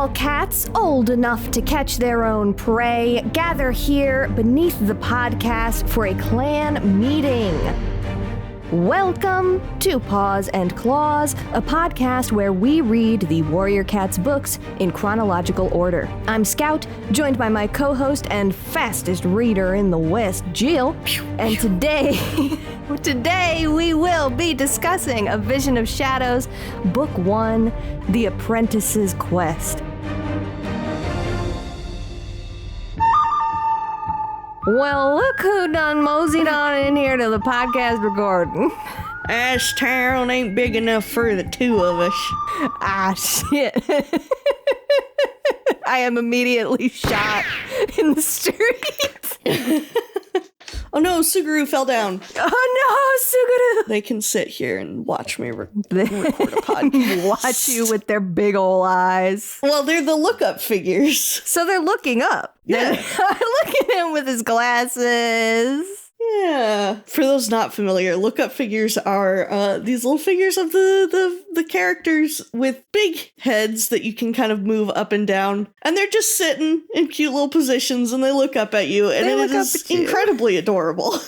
All cats old enough to catch their own prey gather here beneath the podcast for a clan meeting. Welcome to Paws and Clause, a podcast where we read the Warrior Cats books in chronological order. I'm Scout, joined by my co-host and fastest reader in the West, Jill. And today we will be discussing A Vision of Shadows, Book 1, The Apprentice's Quest. Well, look who done moseyed on in here to the podcast recording. This town ain't big enough for the two of us. Ah, shit. I am immediately shot in the street. Oh no, Suguru fell down. Oh no, Suguru! They can sit here and watch me record a podcast. Watch you with their big ol' eyes. Well, they're the look-up figures. So they're looking up. Yeah. Look at him with his glasses. Yeah. For those not familiar, look-up figures are these little figures of the characters with big heads that you can kind of move up and down. And they're just sitting in cute little positions and they look up at you. And it is incredibly adorable.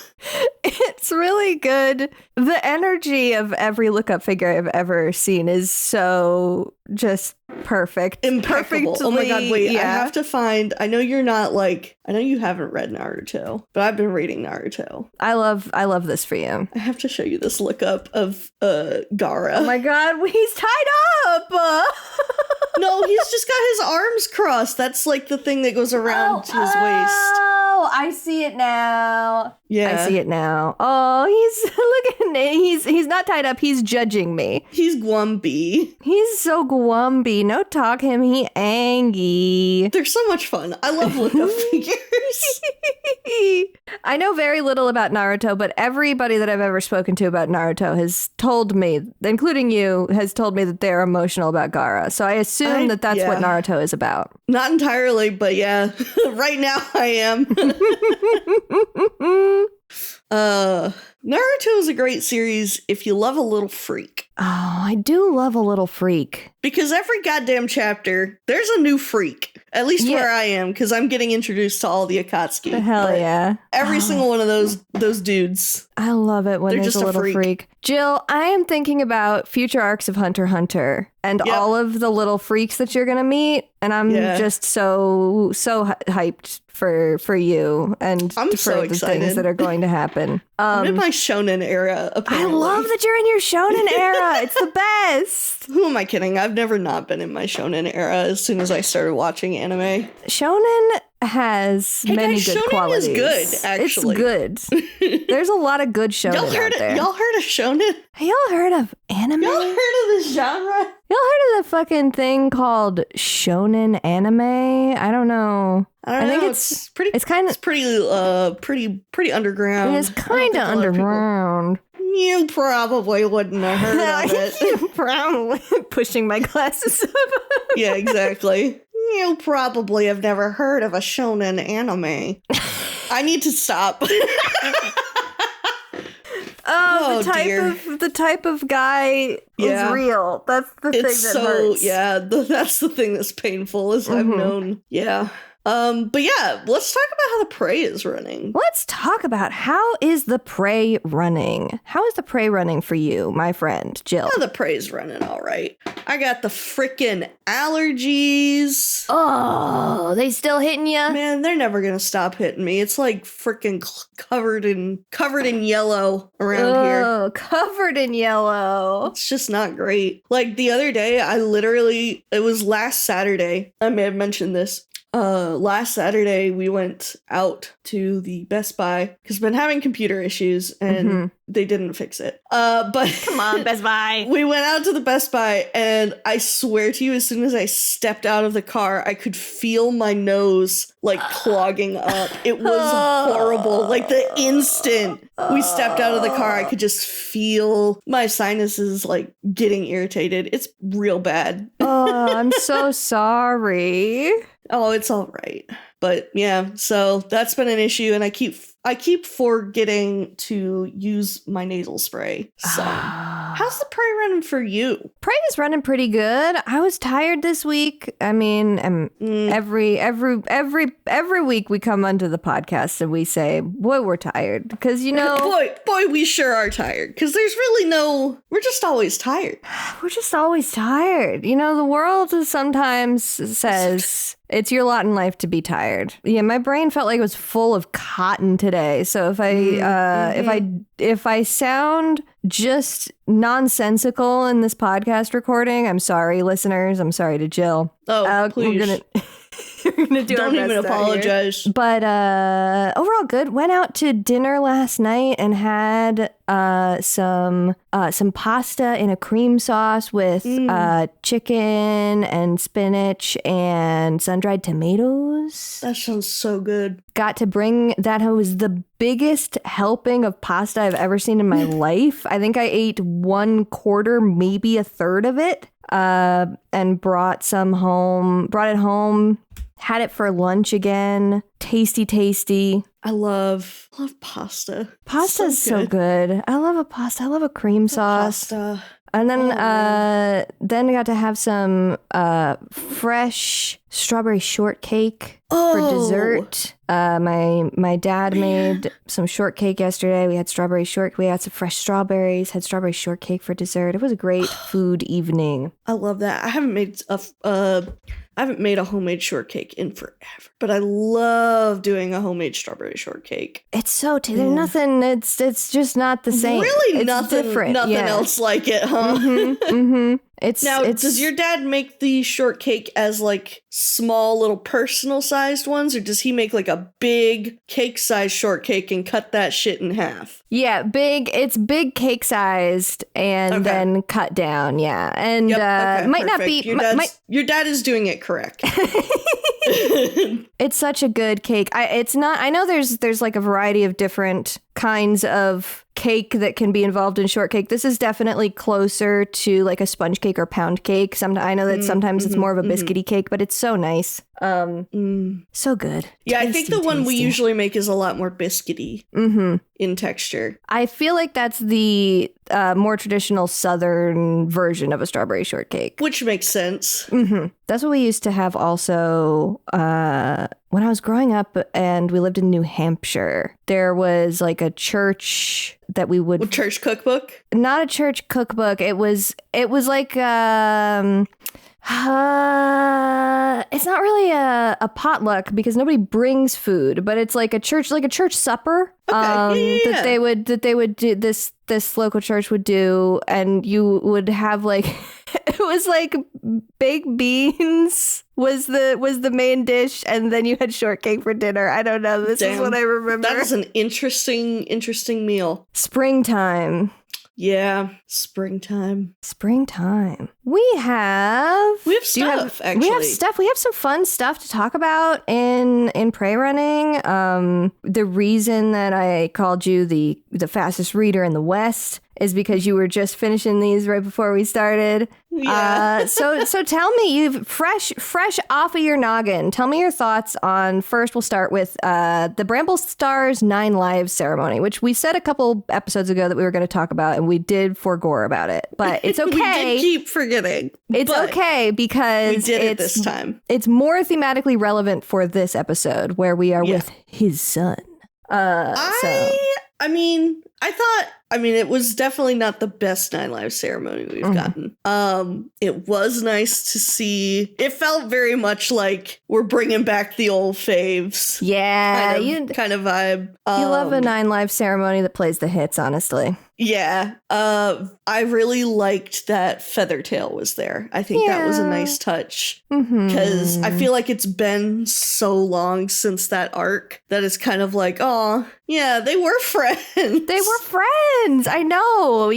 It's really good. The energy of every look-up figure I've ever seen is so just perfect. Impeccable. Oh my god, wait, yeah. I have to find, I know you haven't read Naruto, but I've been reading Naruto. I love this for you. I have to show you this lookup of Gaara. Oh my god, he's tied up! No, he's just got his arms crossed. That's like the thing that goes around his waist. Oh, I see it now. Yeah. I see it now. Oh, look at he's not tied up, he's judging me. He's Gwumby. He's so Gwumby. No talk him, he angy. They're so much fun. I love lookup figures. I know very little about Naruto, but everybody that I've ever spoken to about Naruto has told me, including you, has told me that they're emotional about Gaara. So I assume that's what Naruto is about. Not entirely, but yeah. Right now I am. Naruto is a great series if you love a little freak. Oh, I do love a little freak. Because every goddamn chapter, there's a new freak. At least where I am, because I'm getting introduced to all the Akatsuki. Hell yeah. Every single one of those dudes. I love it when They're there's just a little freak. Jill, I am thinking about future arcs of Hunter x Hunter and all of the little freaks that you're going to meet. And I'm just so hyped for you and I'm for so the excited. things that are going to happen. I'm in my shonen era, apparently. I love that you're in your shonen era. It's the best. Who am I kidding? I've never not been in my shonen era as soon as I started watching anime. Shonen has many good shonen qualities. Is good, actually. It's good. There's a lot of good shonen out there. Y'all heard of shonen? Have y'all heard of anime? Y'all heard of this genre? Y'all heard of the fucking thing called shonen anime? I don't know. I think it's pretty. It's pretty underground. It's kind of underground. You probably wouldn't have heard of it. You probably pushing my glasses up. Yeah, exactly. You probably have never heard of a shonen anime. I need to stop. The type of guy is real. That's the thing that hurts. Yeah, that's the thing that's painful is I've known. Yeah. But yeah, let's talk about how the prey is running. Let's talk about how is the prey running. How is the prey running for you, my friend, Jill? The prey's running all right. I got the frickin' allergies. Oh, they still hitting you? Man, they're never gonna stop hitting me. It's like frickin' covered in yellow around here. Oh, covered in yellow. It's just not great. Like the other day, it was last Saturday. I may have mentioned this. Last Saturday we went out to the Best Buy because I've been having computer issues and they didn't fix it. But come on, Best Buy. We went out to the Best Buy and I swear to you, as soon as I stepped out of the car, I could feel my nose like clogging up. It was horrible. Like the instant we stepped out of the car, I could just feel my sinuses like getting irritated. It's real bad. Oh, I'm so sorry. Oh, it's all right. But yeah, so that's been an issue, and I keep forgetting to use my nasal spray. So How's the prey running for you? Prey is running pretty good. I was tired this week. I mean, every week we come onto the podcast and we say, boy, we're tired. Because, you know... boy, we sure are tired. Because there's really no... We're just always tired. We're just always tired. You know, the world sometimes says... It's your lot in life to be tired. Yeah, my brain felt like it was full of cotton today. So if I sound just nonsensical in this podcast recording, I'm sorry, listeners. I'm sorry to Jill. Oh, please. We're gonna do Don't even apologize. But overall good. Went out to dinner last night and had some pasta in a cream sauce with chicken and spinach and sun-dried tomatoes. That sounds so good. Got to bring that. It was the biggest helping of pasta I've ever seen in my life. I think I ate 1/4, maybe 1/3 of it, and brought it home. Had it for lunch again. Tasty. I love pasta. Pasta is so good. I love a pasta. I love a cream sauce. Pasta. And then I got to have some fresh strawberry shortcake for dessert. My dad made some shortcake yesterday. We had we had some fresh strawberries, had strawberry shortcake for dessert. It was a great food evening. I love that. I haven't made a homemade shortcake in forever, but I love doing a homemade strawberry shortcake. It's so tasty. There's nothing. It's just not the same. Really, it's nothing different. Nothing else like it, huh? Does your dad make the shortcake as like small little personal sized ones, or does he make like a big cake sized shortcake and cut that shit in half? Yeah, big. It's big cake sized and then cut down. Yeah, and might not be. Your dad is doing it correct. It's such a good cake. I know there's like a variety of different kinds of cake that can be involved in shortcake. This is definitely closer to like a sponge cake or pound cake. I know that sometimes it's more of a biscuity cake, but it's so nice. So good. Yeah, I think the one we usually make is a lot more biscuity in texture. I feel like that's the more traditional southern version of a strawberry shortcake. Which makes sense. That's what we used to have also when I was growing up and we lived in New Hampshire. There was like a church that we would... Church cookbook? Not a church cookbook. It was like... it's not really a potluck because nobody brings food, but it's like a church supper. Okay. That they would do this local church would do, and you would have like it was like baked beans was the main dish, and then you had shortcake for dinner. I don't know. This is what I remember. That is an interesting meal. Springtime. Yeah, springtime. We have stuff, actually. We have stuff. We have some fun stuff to talk about in prey running. The reason that I called you the fastest reader in the West is because you were just finishing these right before we started. Yeah. So tell me, you've fresh off of your noggin. Tell me your thoughts on, first we'll start with the Bramble Stars 9 Lives ceremony, which we said a couple episodes ago that we were going to talk about, and we did forgore about it. But it's okay. We did keep forgetting. It's okay because we did it this time. It's more thematically relevant for this episode where we are with his son. I mean, it was definitely not the best 9 Lives ceremony we've gotten. It was nice to see. It felt very much like we're bringing back the old faves. Yeah. Kind of vibe. You love a 9 Lives ceremony that plays the hits, honestly. Yeah. I really liked that Feathertail was there. I think that was a nice touch. Because I feel like it's been so long since that arc that it's kind of like, oh, yeah, they were friends. I know.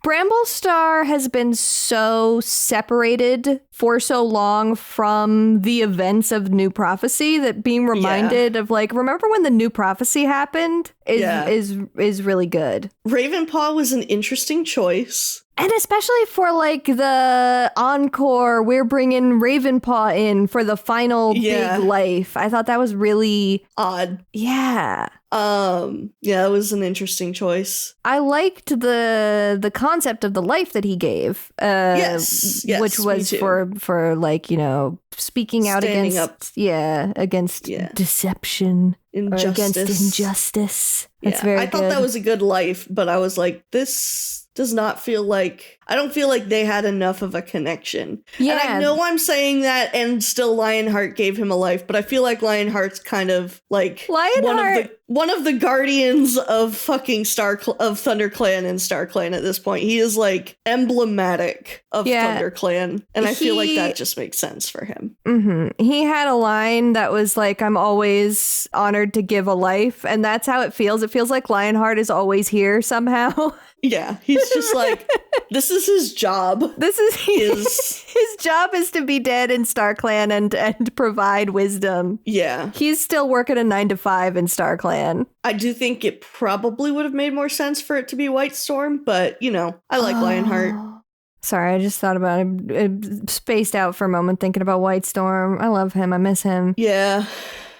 Bramble Star has been so separated for so long from the events of New Prophecy that being reminded of like, remember when the New Prophecy happened is really good. Ravenpaw was an interesting choice. And especially for like the encore, we're bringing Ravenpaw in for the final big life. I thought that was really odd. Yeah. Yeah, it was an interesting choice. I liked the concept of the life that he gave. Yes, which was for like, you know, speaking out against deception, against injustice. That's very good. I thought that was a good life, but I was like, this does not feel like, I don't feel like they had enough of a connection. Yeah. And I know I'm saying that, and still Lionheart gave him a life, but I feel like Lionheart's kind of like one of the guardians of fucking ThunderClan and StarClan at this point. He is like emblematic of ThunderClan, and I feel like that just makes sense for him. Mm-hmm. He had a line that was like, I'm always honored to give a life, and that's how it feels. It feels like Lionheart is always here somehow. Yeah, he's just like, this is his job. This is his job is to be dead in StarClan and provide wisdom. Yeah. He's still working a 9-to-5 in StarClan. I do think it probably would have made more sense for it to be White Storm, but, you know, I like Lionheart. Sorry, I just thought about him. It spaced out for a moment thinking about White Storm. I love him. I miss him. Yeah.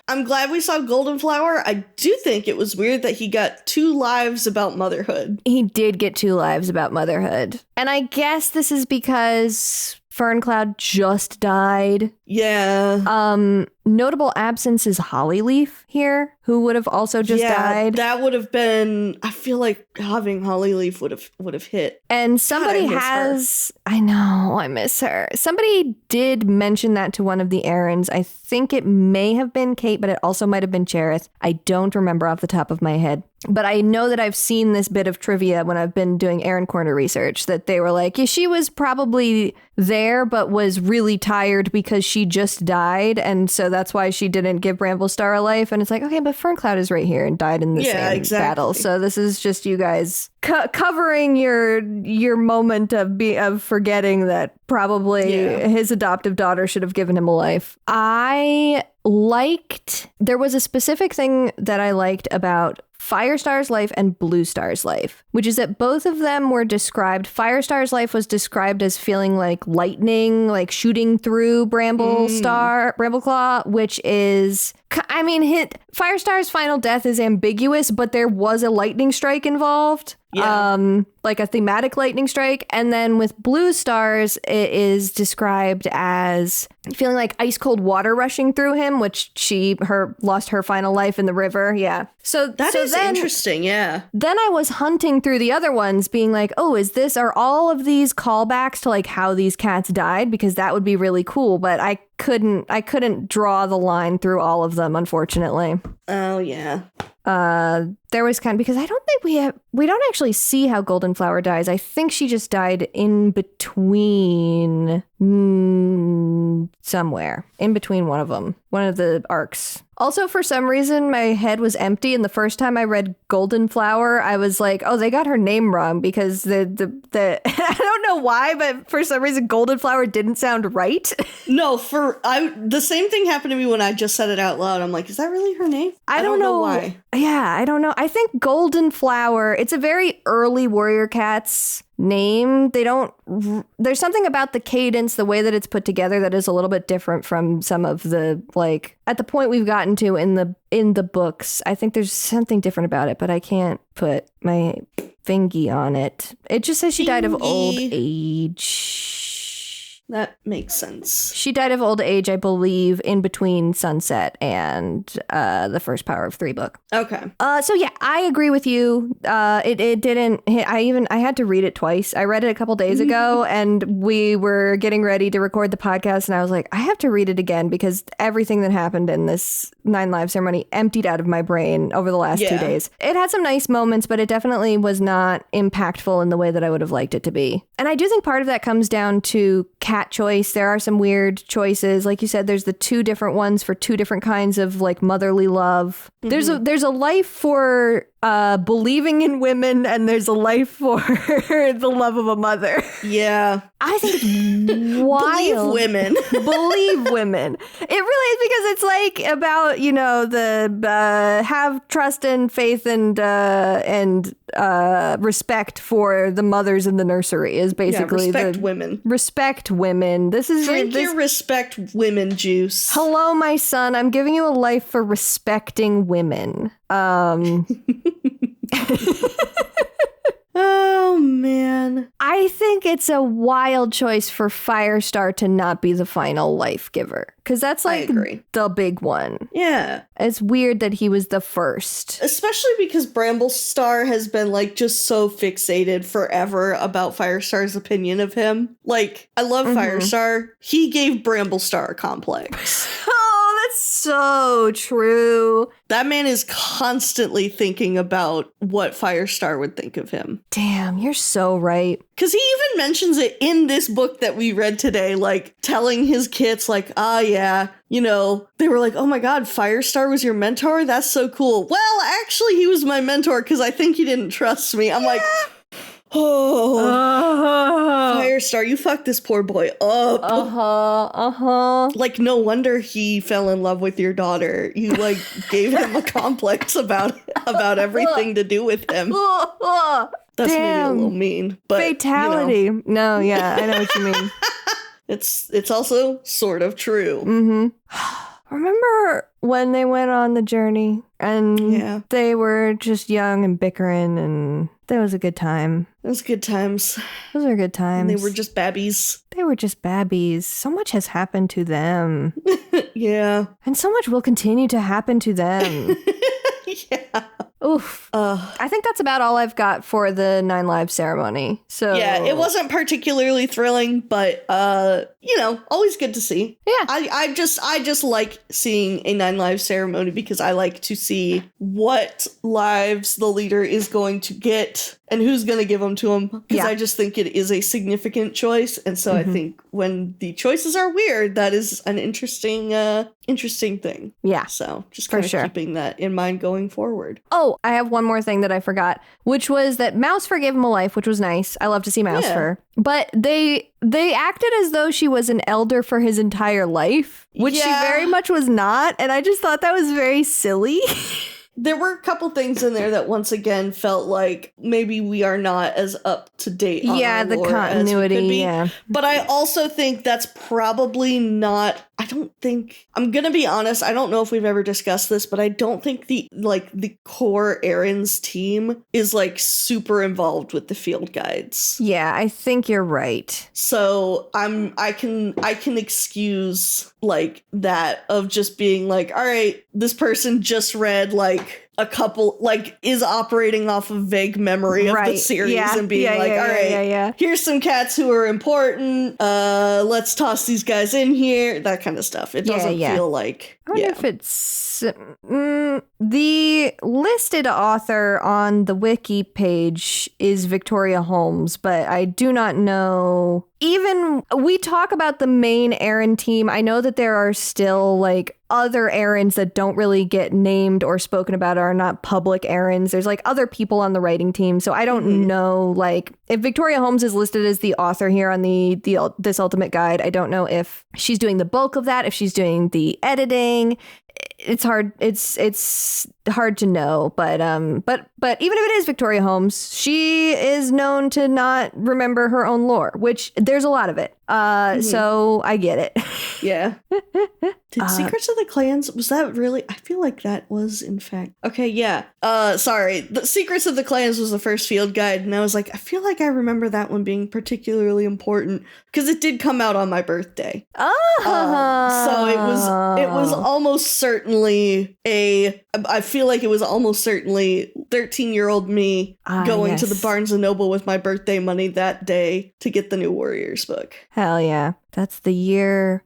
I'm glad we saw Golden Flower. I do think it was weird that he got 2 lives about motherhood. He did get 2 lives about motherhood. And I guess this is because Ferncloud just died. Yeah. Notable absence is Hollyleaf here, who would have also just died. That would have been, I feel like having Hollyleaf would have hit. And somebody I know, I miss her. Somebody did mention that to one of the Erins. I think it may have been Kate, but it also might have been Cherith. I don't remember off the top of my head. But I know that I've seen this bit of trivia when I've been doing Erin Corner research, that they were like, yeah, she was probably there, but was really tired because she just died. And so that's why she didn't give Bramblestar a life. And it's like, okay, but Ferncloud is right here and died in the same battle. So this is just you guys covering your moment of forgetting that probably his adoptive daughter should have given him a life. There was a specific thing that I liked about Firestar's life and Bluestar's life, which is that both of them were described. Firestar's life was described as feeling like lightning, like shooting through Brambleclaw, which is, I mean, Firestar's final death is ambiguous, but there was a lightning strike involved. Yeah. Like a thematic lightning strike. And then with Bluestar's, it is described as feeling like ice cold water rushing through him, which lost her final life in the river. Yeah. So that is interesting. Yeah. Then I was hunting through the other ones being like, oh, are all of these callbacks to like how these cats died? Because that would be really cool. But I couldn't draw the line through all of them, unfortunately. Oh, yeah. There was because I don't think we don't actually see how Golden Flower dies. I think she just died in between somewhere in between one of the arcs. Also, for some reason, my head was empty, and the first time I read Golden Flower, I was like, oh, they got her name wrong, because the I don't know why, but for some reason, Golden Flower didn't sound right. No, the same thing happened to me when I just said it out loud. I'm like, is that really her name? I don't know why. Yeah, I don't know. I think Golden Flower, it's a very early Warrior Cats name. There's something about the cadence, the way that it's put together, that is a little bit different from some of the, like, at the point we've gotten to in the books. I think there's something different about it, but I can't put my fingy on it. It just says she died of old age. That makes sense. She died of old age, I believe, in between Sunset and the first Power of 3 book. Okay. So yeah, I agree with you. It didn't hit. I had to read it twice. I read it a couple days ago, and we were getting ready to record the podcast, and I was like, I have to read it again, because everything that happened in this 9 Lives ceremony emptied out of my brain over the last 2 days. It had some nice moments, but it definitely was not impactful in the way that I would have liked it to be. And I do think part of that comes down to cat choice. There are some weird choices. Like you said, there's the 2 different ones for 2 different kinds of like motherly love. Mm-hmm. There's a life for believing in women, and there's a life for the love of a mother. Yeah. I think it's wild. Believe women. Believe women. It really is, because it's like about, the have trust and faith and respect for the mothers in the nursery is basically respect women. Respect women. This is Drink your respect women juice. Hello, my son. I'm giving you a life for respecting women. Oh, man. I think it's a wild choice for Firestar to not be the final life giver, because that's like the big one. Yeah. It's weird that he was the first. Especially because Bramblestar has been like just so fixated forever about Firestar's opinion of him. Like, I love Firestar. He gave Bramblestar a complex. Oh, that's so true. That man is constantly thinking about what Firestar would think of him. Damn, you're so right. Because he even mentions it in this book that we read today, like telling his kids, like, yeah, they were like, oh my God, Firestar was your mentor? That's so cool. Well, actually, he was my mentor because I think he didn't trust me. I'm like, Firestar, you fucked this poor boy up. Like, no wonder he fell in love with your daughter. You, like, gave him a complex about everything to do with him. That's maybe a little mean, but fatality. No, yeah, I know what you mean. It's also sort of true. Remember when they went on the journey and they were just young and bickering, and that was a good time. It was good times. Those are good times. And they were just babbies. They were just babbies. So much has happened to them. Yeah. And so much will continue to happen to them. Yeah. Oof. I think that's about all I've got for the 9 Lives ceremony. So yeah, it wasn't particularly thrilling, but always good to see. Yeah. I just like seeing a 9 Lives ceremony because I like to see what lives the leader is going to get and who's going to give them to him, because I just think it is a significant choice. And so I think when the choices are weird, that is an interesting thing. Yeah. So just kind of keeping that in mind going forward. Oh, I have one more thing that I forgot, which was that Mousefur gave him a life, which was nice. I love to see Mousefur. But they acted as though she was an elder for his entire life, which she very much was not. And I just thought that was very silly. There were a couple things in there that once again felt like maybe we are not as up to date on our the lore continuity, as we could be. But I also think that's probably not, I'm gonna be honest, I don't know if we've ever discussed this, but I don't think the core Erin's team is like super involved with the field guides. Yeah, I think you're right. So I can excuse like that of just being like, all right, this person just read like a couple, like is operating off of vague memory of the series and being all right, here's some cats who are important. Let's toss these guys in here. That kind of stuff. It doesn't feel like. I wonder if it's the listed author on the wiki page is Victoria Holmes, but I do not know. Even we talk about the main Erin team. I know that there are still like other Erins that don't really get named or spoken about, are not public Erins. There's like other people on the writing team. So I don't know, like if Victoria Holmes is listed as the author here on this Ultimate Guide, I don't know if she's doing the bulk of that, if she's doing the editing. It's hard. It's hard to know, but even if it is Victoria Holmes, she is known to not remember her own lore, which there's a lot of it. So I get it. Yeah. Did Secrets of the Clans, was that really? I feel like that was in fact. Okay, yeah. Sorry. The Secrets of the Clans was the first field guide, and I was like, I feel like I remember that one being particularly important because it did come out on my birthday. So it was almost certainly I feel like it was almost certainly 13-year-old me going to the Barnes & Noble with my birthday money that day to get the new Warriors book. Hell yeah. That's the year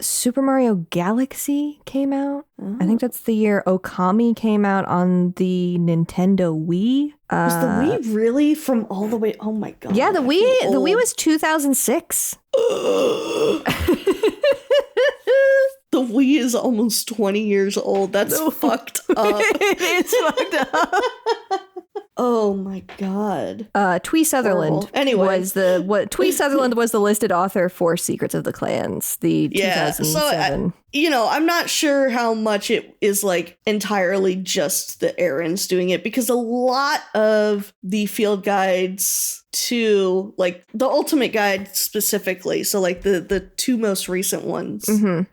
Super Mario Galaxy came out. I think that's the year Okami came out on the Nintendo Wii. Was the Wii really from all the way? Oh my god. Yeah, the Wii was 2006. The Wii is almost 20 years old. That's fucked up. It is fucked up. Oh my god. Twee Sutherland Twee Sutherland was the listed author for Secrets of the Clans, the 2007. So I'm not sure how much it is like entirely just the Erins doing it, because a lot of the field guides to like the Ultimate Guide specifically, so like the two most recent ones, it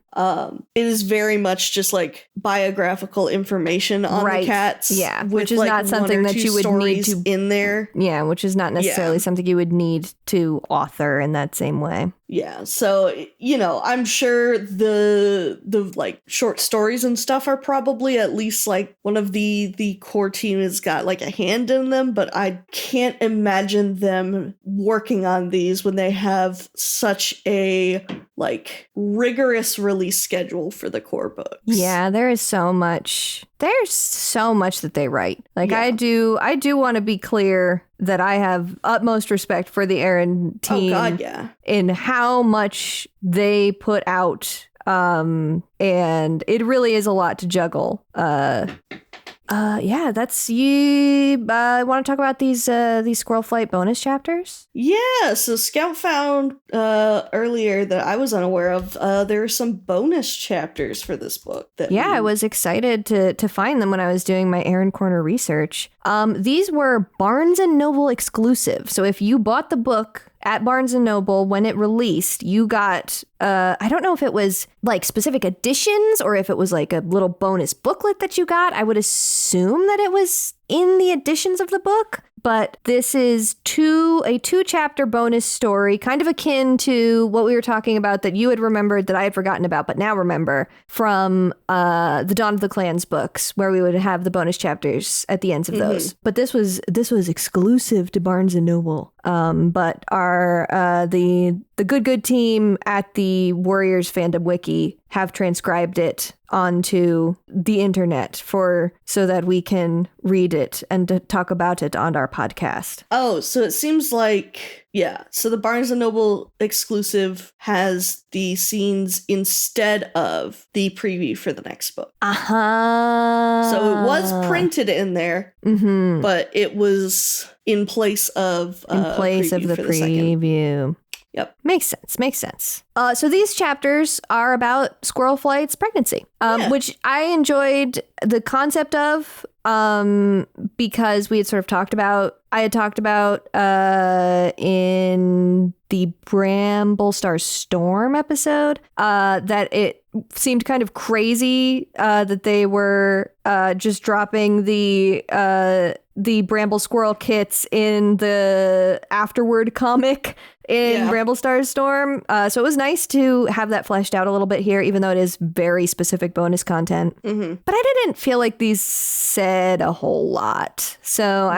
is very much just like biographical information on the cats. Yeah, with, which is like, not something that you would need to in there. Yeah, which is not necessarily something you would need to author in that same way. Yeah, so I'm sure the like short stories and stuff are probably at least like one of the core team has got like a hand in them, but I can't imagine them working on these when they have such a like rigorous release schedule for the core books. Yeah, there's so much that they write. Like I do want to be clear that I have utmost respect for the Erin team. Oh God, yeah. In how much they put out. And it really is a lot to juggle. That's you. I want to talk about these Squirrel Flight bonus chapters. Yeah, so Scout found earlier that I was unaware of. There are some bonus chapters for this book. I was excited to find them when I was doing my Erin Corner research. These were Barnes & Noble exclusive. So if you bought the book at Barnes & Noble when it released, you got, I don't know if it was like specific editions or if it was like a little bonus booklet that you got. I would assume that it was in the editions of the book. But this is a 2-chapter bonus story, kind of akin to what we were talking about that you had remembered that I had forgotten about, but now remember from the Dawn of the Clans books, where we would have the bonus chapters at the ends of those. But this was exclusive to Barnes and Noble. But our the good team at the Warriors Fandom Wiki have transcribed it onto the internet so that we can read it and to talk about it on our podcast. Oh, so it seems like, so the Barnes & Noble exclusive has the scenes instead of the preview for the next book. Uh-huh. So it was printed in there, but it was in place of of the preview. Yep. Makes sense. So these chapters are about Squirrel Flight's pregnancy, which I enjoyed the concept of because we had sort of talked about in the Bramblestar Storm episode that it seemed kind of crazy that they were just dropping the Bramble Squirrel kits in the Afterward comic in Bramblestar Storm. So it was nice to have that fleshed out a little bit here, even though it is very specific bonus content. But I didn't feel like these said a whole lot. So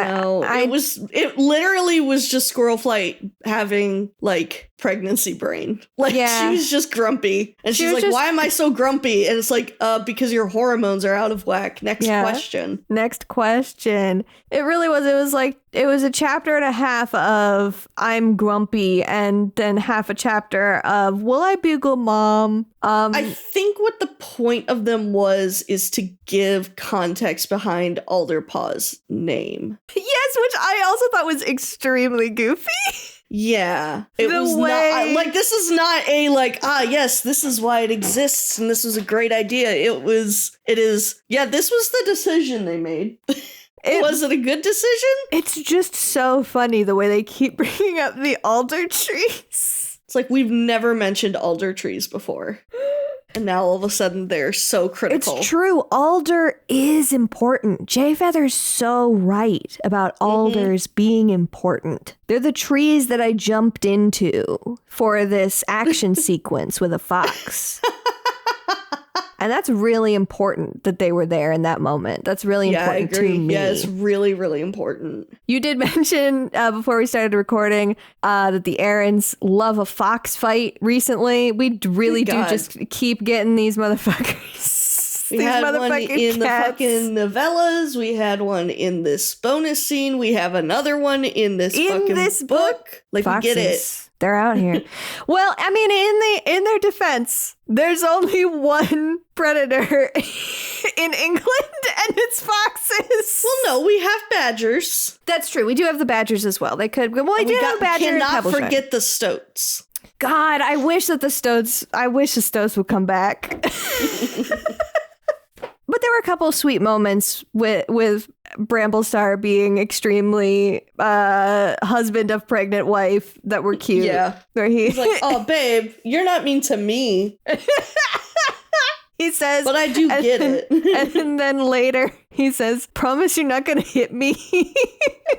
it literally was just Squirrel Flight having like pregnancy brain. Like she was just grumpy. And she's like, why am I so grumpy? And it's like, because your hormones are out of whack. Next question. It really was. It was a chapter and a half of I'm grumpy and then half a chapter of will I bugle mom? I think what the point of them is to give context behind Alderpaw's name. Yes, which I also thought was extremely goofy. Yeah, not like this is not a like yes, this is why it exists and this was a great idea. This was the decision they made. Was it a good decision? It's just so funny the way they keep bringing up the alder trees. It's like we've never mentioned alder trees before. And now all of a sudden they're so critical. It's true. Alder is important. Jay Feather's so right about alders being important. They're the trees that I jumped into for this action sequence with a fox. And that's really important that they were there in that moment. That's really important to me. Yeah, it's really, really important. You did mention before we started recording that the Erins love a fox fight recently. We really do just keep getting these motherfuckers. We had one in the fucking novellas. We had one in this bonus scene. We have another one in this fucking book. Like, foxes. we get it. They're out here. Well, I mean, in their defense, there's only one predator in England, and it's foxes. Well, no, we have badgers. That's true. We do have the badgers as well. They could. Well, we do have a badger. Cannot forget the stoats. God, I wish that the stoats would come back. But there were a couple of sweet moments with Bramblestar being extremely husband of pregnant wife that were cute. Yeah. Where he's like, oh, babe, you're not mean to me. He says, but I do get it. And then later he says, promise you're not going to hit me.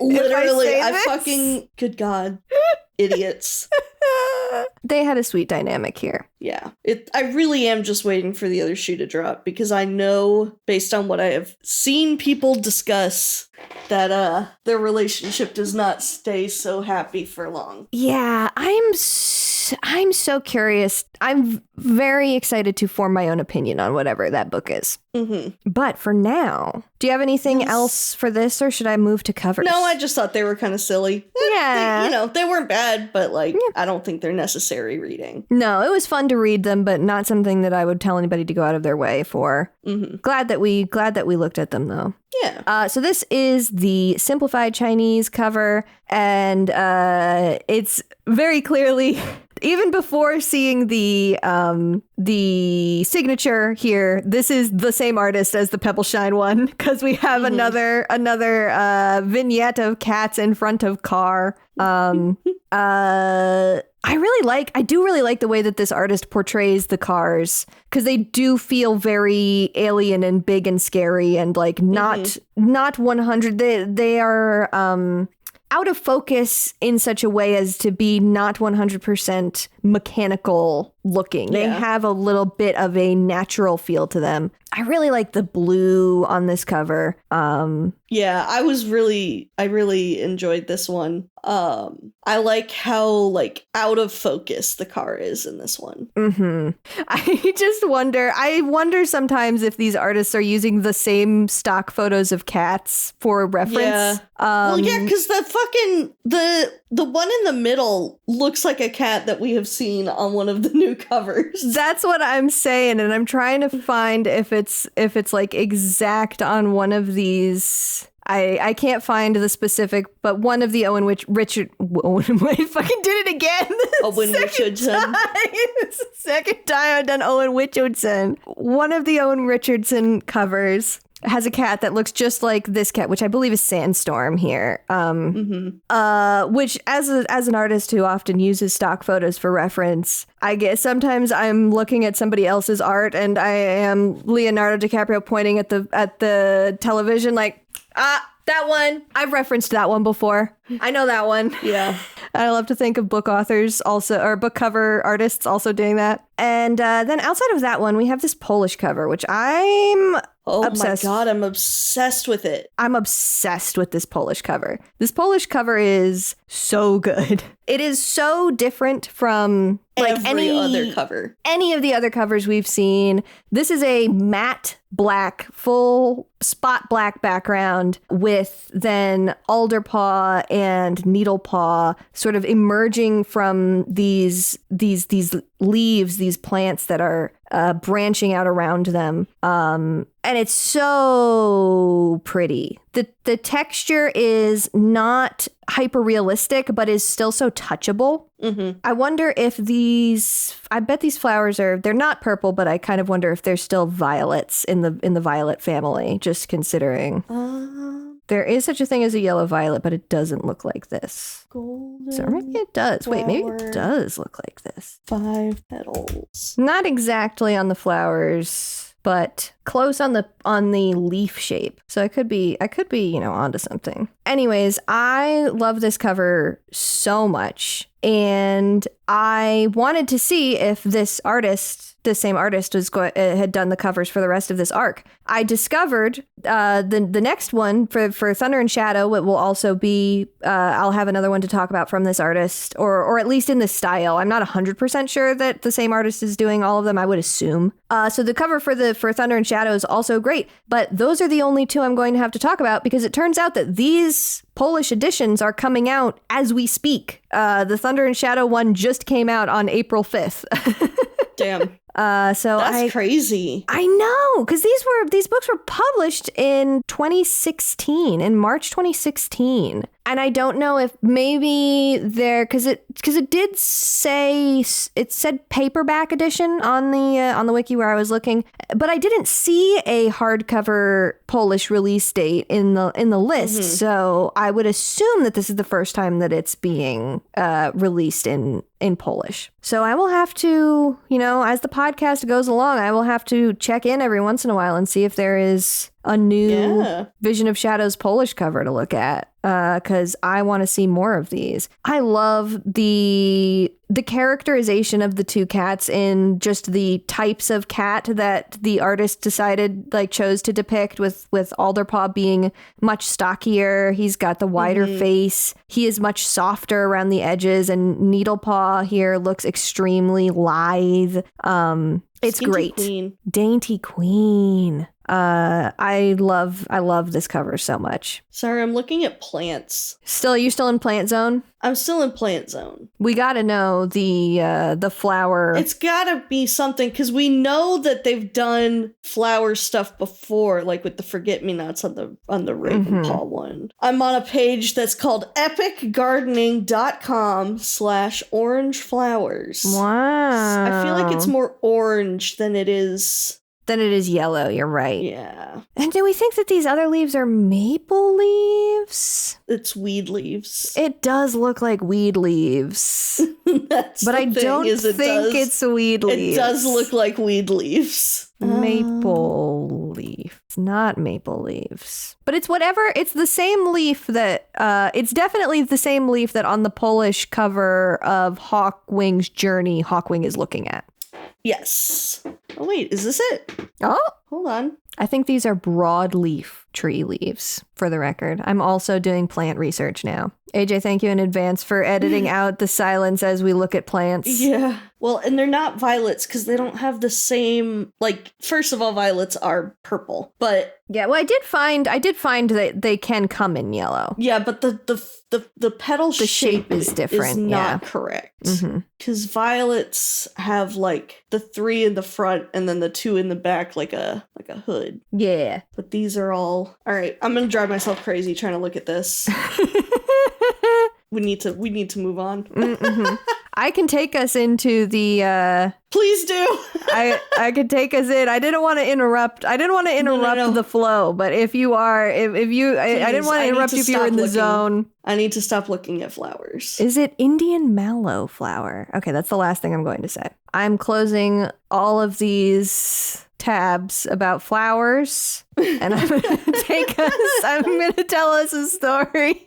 Literally, I fucking, good God, idiots. They had a sweet dynamic here. Yeah. I really am just waiting for the other shoe to drop because I know, based on what I have seen people discuss, that their relationship does not stay so happy for long. Yeah, I'm so curious. I'm very excited to form my own opinion on whatever that book is. Mm-hmm. But for now, do you have anything else for this, or should I move to covers? No, I just thought they were kind of silly. Yeah. They weren't bad, but I don't think they're necessary reading. No, it was fun to read them, but not something that I would tell anybody to go out of their way for. Mm-hmm. Glad that we looked at them, though. Yeah. So this is the simplified Chinese cover, and it's very clearly, even before seeing the signature here, this is the same artist as the Pebbleshine one, because we have another vignette of cats in front of car. I do really like the way that this artist portrays the cars, because they do feel very alien and big and scary and not 100. They are out of focus in such a way as to be not 100% mechanical looking. They have a little bit of a natural feel to them. I really like the blue on this cover. Yeah, I really enjoyed this one. I like how out of focus the car is in this one. Mm-hmm. I wonder sometimes if these artists are using the same stock photos of cats for reference. Yeah. Because the one in the middle looks like a cat that we have seen on one of the new covers. That's what I'm saying, and I'm trying to find if it's exact on one of these. I can't find the specific, but one of the Owen fucking did it again. Owen Richardson. Second time I've done Owen Richardson. One of the Owen Richardson covers has a cat that looks just like this cat, which I believe is Sandstorm here. Which as an artist who often uses stock photos for reference, I guess sometimes I'm looking at somebody else's art and I am Leonardo DiCaprio pointing at the television that one. I've referenced that one before. I know that one. Yeah. I love to think of book authors also, or book cover artists also doing that. And then outside of that one, we have this Polish cover, which I'm obsessed. My God, I'm obsessed with it. I'm obsessed with this Polish cover. This Polish cover is so good. It is so different from any other cover. Any of the other covers we've seen. This is a matte black, full spot black background with then alderpaw and needlepaw sort of emerging from these leaves, these plants that are branching out around them. And it's so pretty. The texture is not hyper realistic, but is still so touchable. Mm-hmm. I wonder if I bet these flowers they're not purple, but I kind of wonder if they're still violets in the violet family, just considering. There is such a thing as a yellow violet, but it doesn't look like this. Golden. So maybe it does. Wait, maybe it does look like this. 5 petals. Not exactly on the flowers, but close on the leaf shape. So I could be, onto something. Anyways, I love this cover so much. And I wanted to see if the same artist had done the covers for the rest of this arc. I discovered the next one for Thunder and Shadow. It will also be, I'll have another one to talk about from this artist, or at least in this style. I'm not 100% sure that the same artist is doing all of them. I would assume. So the cover for Thunder and Shadow is also great. But those are the only two I'm going to have to talk about because it turns out that these Polish editions are coming out as we speak. The Thunder and Shadow one just came out on April 5th. Damn. So that's crazy. I know, because these books were published in 2016, in March 2016. And I don't know if maybe because it did say, it said paperback edition on the wiki where I was looking, but I didn't see a hardcover Polish release date in the list. Mm-hmm. So I would assume that this is the first time that it's being released in Polish. So I will have to, as the podcast goes along, I will have to check in every once in a while and see if there is a new Vision of Shadows Polish cover to look at, because I want to see more of these. I love the characterization of the two cats in just the types of cat that the artist decided, chose to depict, with Alderpaw being much stockier. He's got the wider face. He is much softer around the edges, and Needlepaw here looks extremely lithe. It's great. Queen. Dainty Queen. I love this cover so much. Sorry, I'm looking at plants. You still in Plant Zone? I'm still in Plant Zone. We gotta know the flower. It's gotta be something, because we know that they've done flower stuff before, like with the Forget-Me-Nots on the Ravenpaw one. I'm on a page that's called epicgardening.com/orange flowers. Wow. I feel like it's more orange than it is yellow. You're right. Yeah. And do we think that these other leaves are maple leaves? It's weed leaves. It does look like weed leaves. But I don't think it's weed leaves. It does look like weed leaves. Maple leaf. It's not maple leaves. But it's whatever. It's the same leaf that, it's definitely the same leaf that on the Polish cover of Hawkwing's Journey, Hawkwing is looking at. Yes. Oh, wait, is this it? Oh, hold on. I think these are broadleaf tree leaves, for the record. I'm also doing plant research now. AJ, thank you in advance for editing out the silence as we look at plants. Yeah. Well, and they're not violets because they don't have the same, first of all, violets are purple, but... Yeah, well, I did find that they can come in yellow. Yeah, but the petal shape is different. Is not correct. Because violets have the 3 in the front and then the 2 in the back, like a hood. Yeah. But these are all right. I'm gonna drive myself crazy trying to look at this. We need to move on. I can take us into the Please do. I could take us in. I didn't want to interrupt no. the flow, but if you are if you please, I didn't want to interrupt you if you're in the zone. I need to stop looking at flowers. Is it Indian mallow flower? Okay, that's the last thing I'm going to say. I'm closing all of these tabs about flowers and I'm going to tell us a story.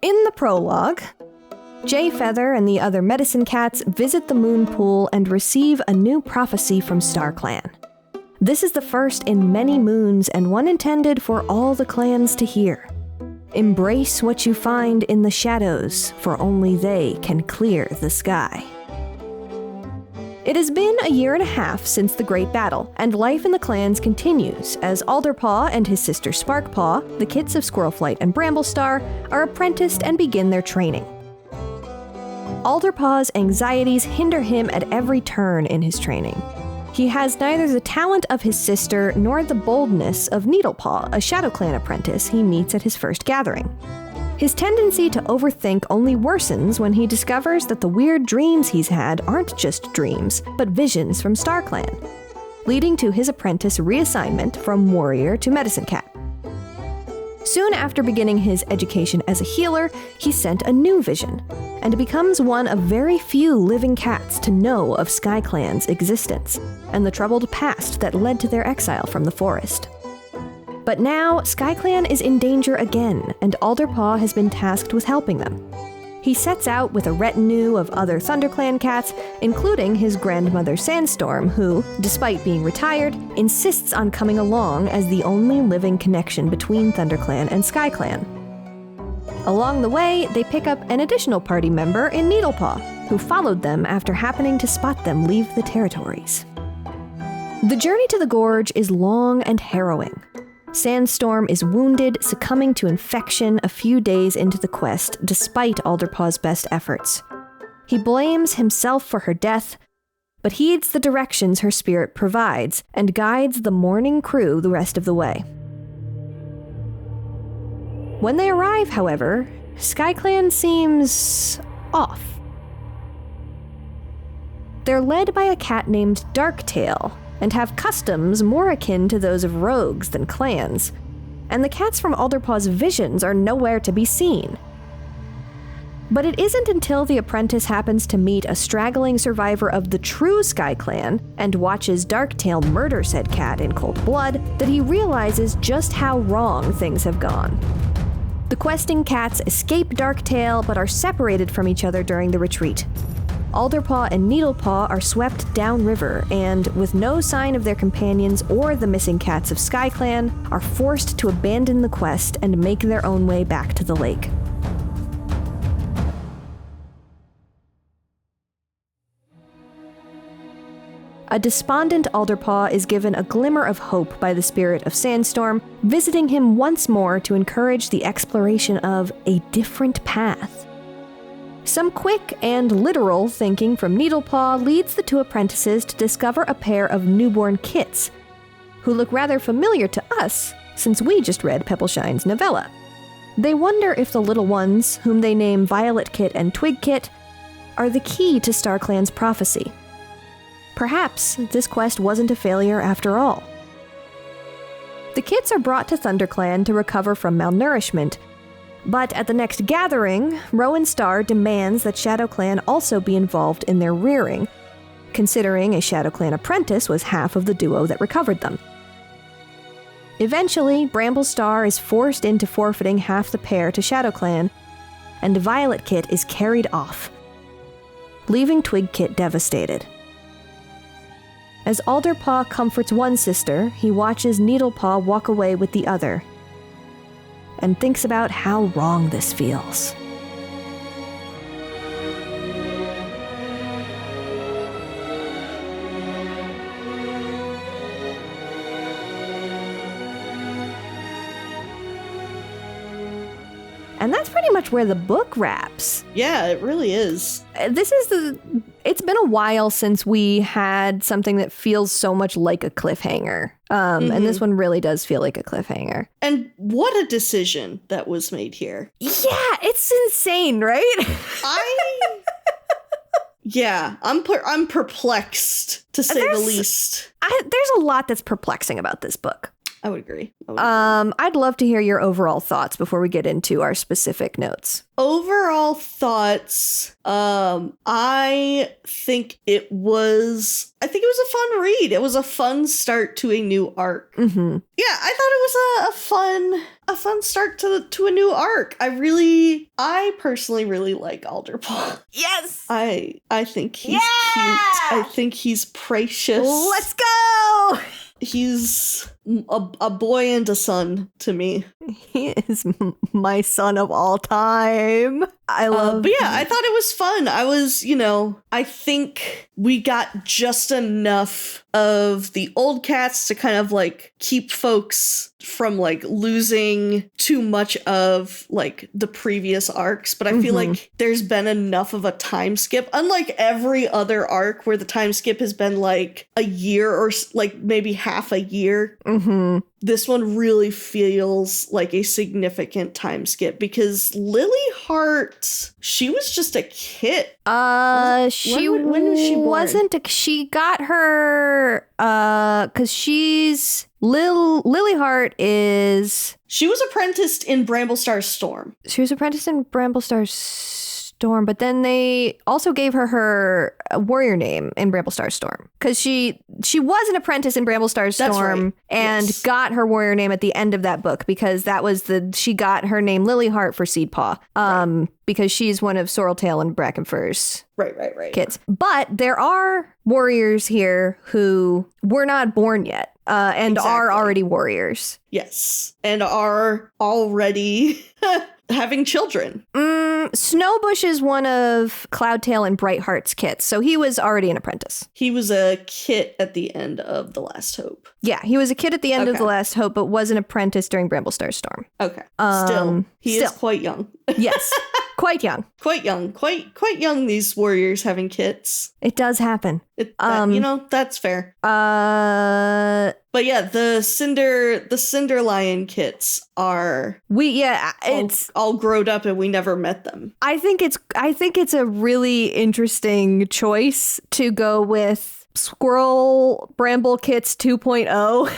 In the prologue, Jay Feather and the other medicine cats visit the moon pool and receive a new prophecy from StarClan. This is the first in many moons and one intended for all the clans to hear. Embrace what you find in the shadows, for only they can clear the sky. It has been a year and a half since the Great Battle, and life in the clans continues as Alderpaw and his sister Sparkpaw, the kits of Squirrelflight and Bramblestar, are apprenticed and begin their training. Alderpaw's anxieties hinder him at every turn in his training. He has neither the talent of his sister nor the boldness of Needlepaw, a Shadow Clan apprentice he meets at his first gathering. His tendency to overthink only worsens when he discovers that the weird dreams he's had aren't just dreams, but visions from StarClan, leading to his apprentice reassignment from warrior to medicine cat. Soon after beginning his education as a healer, he's sent a new vision, and becomes one of very few living cats to know of SkyClan's existence, and the troubled past that led to their exile from the forest. But now, SkyClan is in danger again, and Alderpaw has been tasked with helping them. He sets out with a retinue of other ThunderClan cats, including his grandmother Sandstorm, who, despite being retired, insists on coming along as the only living connection between ThunderClan and SkyClan. Along the way, they pick up an additional party member in Needlepaw, who followed them after happening to spot them leave the territories. The journey to the gorge is long and harrowing. Sandstorm is wounded, succumbing to infection a few days into the quest, despite Alderpaw's best efforts. He blames himself for her death, but heeds the directions her spirit provides and guides the mourning crew the rest of the way. When they arrive, however, SkyClan seems off. They're led by a cat named Darktail, and have customs more akin to those of rogues than clans, and the cats from Alderpaw's visions are nowhere to be seen. But it isn't until the Apprentice happens to meet a straggling survivor of the true Sky Clan and watches Darktail murder said cat in cold blood that he realizes just how wrong things have gone. The questing cats escape Darktail but are separated from each other during the retreat. Alderpaw and Needlepaw are swept downriver and, with no sign of their companions or the missing cats of SkyClan, are forced to abandon the quest and make their own way back to the lake. A despondent Alderpaw is given a glimmer of hope by the spirit of Sandstorm, visiting him once more to encourage the exploration of a different path. Some quick and literal thinking from Needlepaw leads the two apprentices to discover a pair of newborn kits, who look rather familiar to us since we just read Peppleshine's novella. They wonder if the little ones, whom they name Violet Kit and Twig Kit, are the key to StarClan's prophecy. Perhaps this quest wasn't a failure after all. The kits are brought to ThunderClan to recover from malnourishment, but at the next gathering, Rowan Star demands that ShadowClan also be involved in their rearing, considering a ShadowClan apprentice was half of the duo that recovered them. Eventually, Bramble Star is forced into forfeiting half the pair to ShadowClan, and Violet Kit is carried off, leaving Twig Kit devastated. As Alderpaw comforts one sister, he watches Needlepaw walk away with the other, and thinks about how wrong this feels. And that's pretty much where the book wraps. Yeah, it really is. It's been a while since we had something that feels so much like a cliffhanger. And this one really does feel like a cliffhanger. And what a decision that was made here. Yeah, it's insane, right? I'm perplexed, to say the least. There's a lot that's perplexing about this book. I would agree. I'd love to hear your overall thoughts before we get into our specific notes. Overall thoughts, I think it was a fun read. It was a fun start to a new arc. Mm-hmm. Yeah, I thought it was a fun start to a new arc. I personally really like Alderpaw. Yes! I think he's cute. I think he's precious. Let's go! He's a boy and a son to me. He is my son of all time. I love but yeah, I thought it was fun. I think we got just enough of the old cats to kind of like keep folks from like losing too much of like the previous arcs, but I feel like there's been enough of a time skip, unlike every other arc where the time skip has been like a year or like maybe half a year. This one really feels like a significant time skip because Lilyheart, she was just a kid. When was she born? She got her, cause Lilyheart is... She was apprenticed in Bramblestar Storm. She was apprenticed in Bramblestar Storm, but then they also gave her warrior name in Bramblestar Storm because she was an apprentice in Bramblestar Storm and got her warrior name at the end of that book because that was she got her name Lilyheart for Seedpaw because she's one of Sorreltail and Brackenfur's kids. But there are warriors here who were not born yet. And are already warriors. Yes. And are already having children. Snowbush is one of Cloudtail and Brightheart's kits, so he was already an apprentice. He was a kit at the end of The Last Hope. Yeah, he was a kid at the end of The Last Hope, but was an apprentice during Bramblestar Storm. Okay. He is quite young. Yes. Quite young. Quite young, these warriors having kits. It does happen. That's fair. But yeah, the Cinder Lion kits are it's all grown up and we never met them. I think it's a really interesting choice to go with Squirrel Bramble Kits 2.0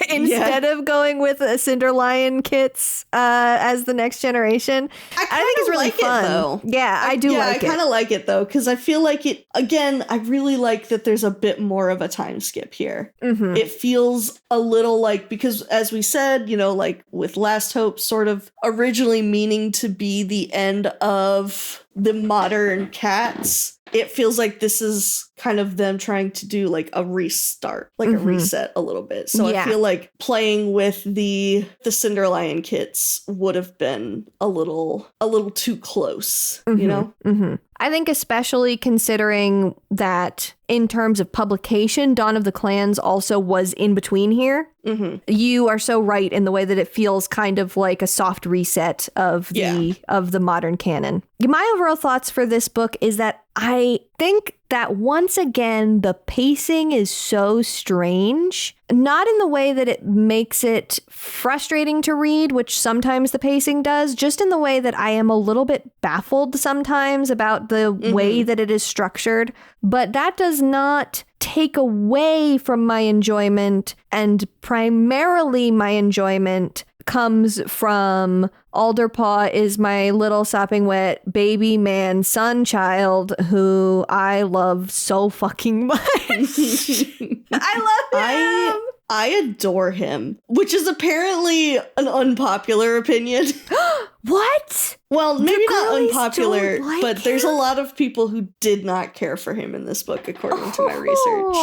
instead of going with a Cinder Lion kits as the next generation. I think it's really fun. Though. Yeah, I do like it. I kind of like it though, because I feel like it, again, I really like that there's a bit more of a time skip here. Mm-hmm. It feels a little like, because as we said, like with Last Hope sort of originally meaning to be the end of the modern cats, it feels like this is kind of them trying to do like a restart, like a reset a little bit. So I feel like playing with the Cinder Lion kits would have been a little too close, you know? Mm-hmm. I think especially considering that in terms of publication, Dawn of the Clans also was in between here. Mm-hmm. You are so right in the way that it feels kind of like a soft reset of the modern canon. My overall thoughts for this book is that I think that once again, the pacing is so strange, not in the way that it makes it frustrating to read, which sometimes the pacing does, just in the way that I am a little bit baffled sometimes about the way that it is structured. But that does not take away from my enjoyment, and primarily my enjoyment comes from Alderpaw is my little sopping wet baby man son child who I love so fucking much. I love him. I adore him, which is apparently an unpopular opinion. What? Well, maybe not unpopular, but there's a lot of people who did not care for him in this book, according to my research.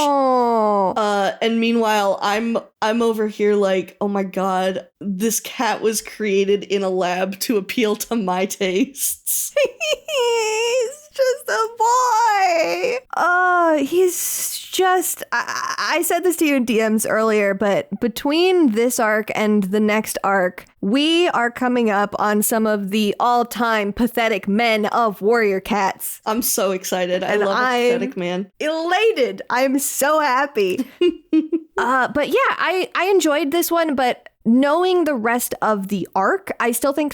And meanwhile, I'm over here like, oh my god, this cat was created in a lab to appeal to my tastes. He's just a boy. Oh, he's just... I said this to you in DMs earlier, but between this arc and the next arc, we are coming up on some of the all-time pathetic men of warrior cats. I'm so excited. I love a pathetic man. Elated. I'm so happy. But yeah, I enjoyed this one, but knowing the rest of the arc, I think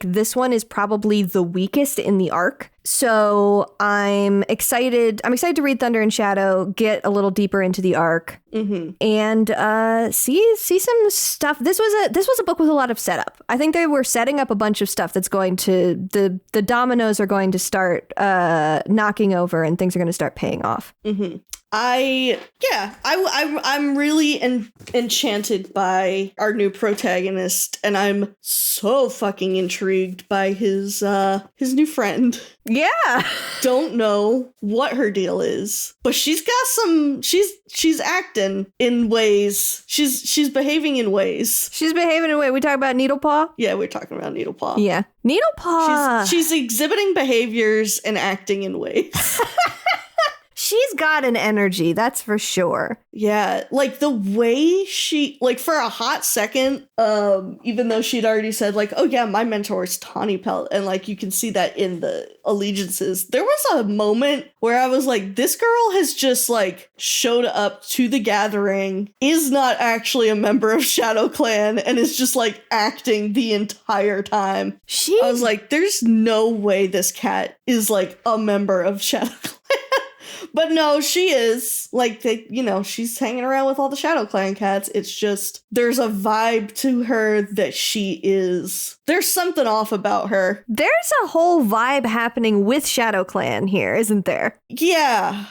this one is probably the weakest in the arc. So I'm excited to read Thunder and Shadow, get a little deeper into the arc, and see some stuff. This was a book with a lot of setup. I think they were setting up a bunch of stuff that's going to the dominoes are going to start knocking over, and things are going to start paying off. Mm-hmm. I'm really enchanted by our new protagonist, and I'm so fucking intrigued by his new friend. Yeah. Don't know what her deal is, but she's acting in ways. She's behaving in ways. We talk about Needlepaw? Yeah, we're talking about Needlepaw. Yeah. Needlepaw. She's exhibiting behaviors and acting in ways. She's got an energy, that's for sure. Yeah, like the way she, like for a hot second, even though she'd already said like, oh yeah, my mentor is Tawny Pelt, and like you can see that in the allegiances, there was a moment where I was like, this girl has just like showed up to the gathering, is not actually a member of Shadow Clan, and is just like acting the entire time. I was like, there's no way this cat is like a member of Shadow Clan. But no, she is. Like, she's hanging around with all the Shadow Clan cats. It's just, there's a vibe to her that she is. There's something off about her. There's a whole vibe happening with Shadow Clan here, isn't there? Yeah.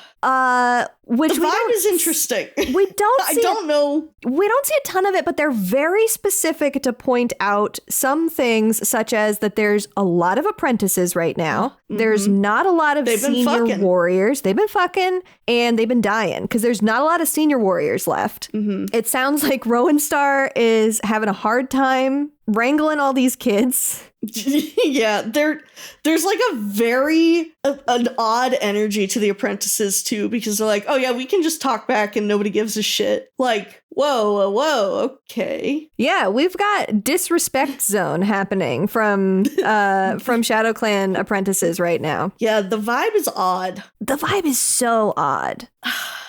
Which the vibe is interesting. We don't see I don't know. We don't see a ton of it, but they're very specific to point out some things, such as that there's a lot of apprentices right now. Mm-hmm. There's not a lot of senior warriors. They've been fucking and they've been dying because there's not a lot of senior warriors left. Mm-hmm. It sounds like Rowan Star is having a hard time wrangling all these kids. Yeah, there's like an odd energy to the apprentices too, because they're like, oh yeah, we can just talk back and nobody gives a shit. Like, whoa, okay. Yeah, we've got disrespect zone happening from Shadow Clan apprentices right now. Yeah, the vibe is odd. The vibe is so odd.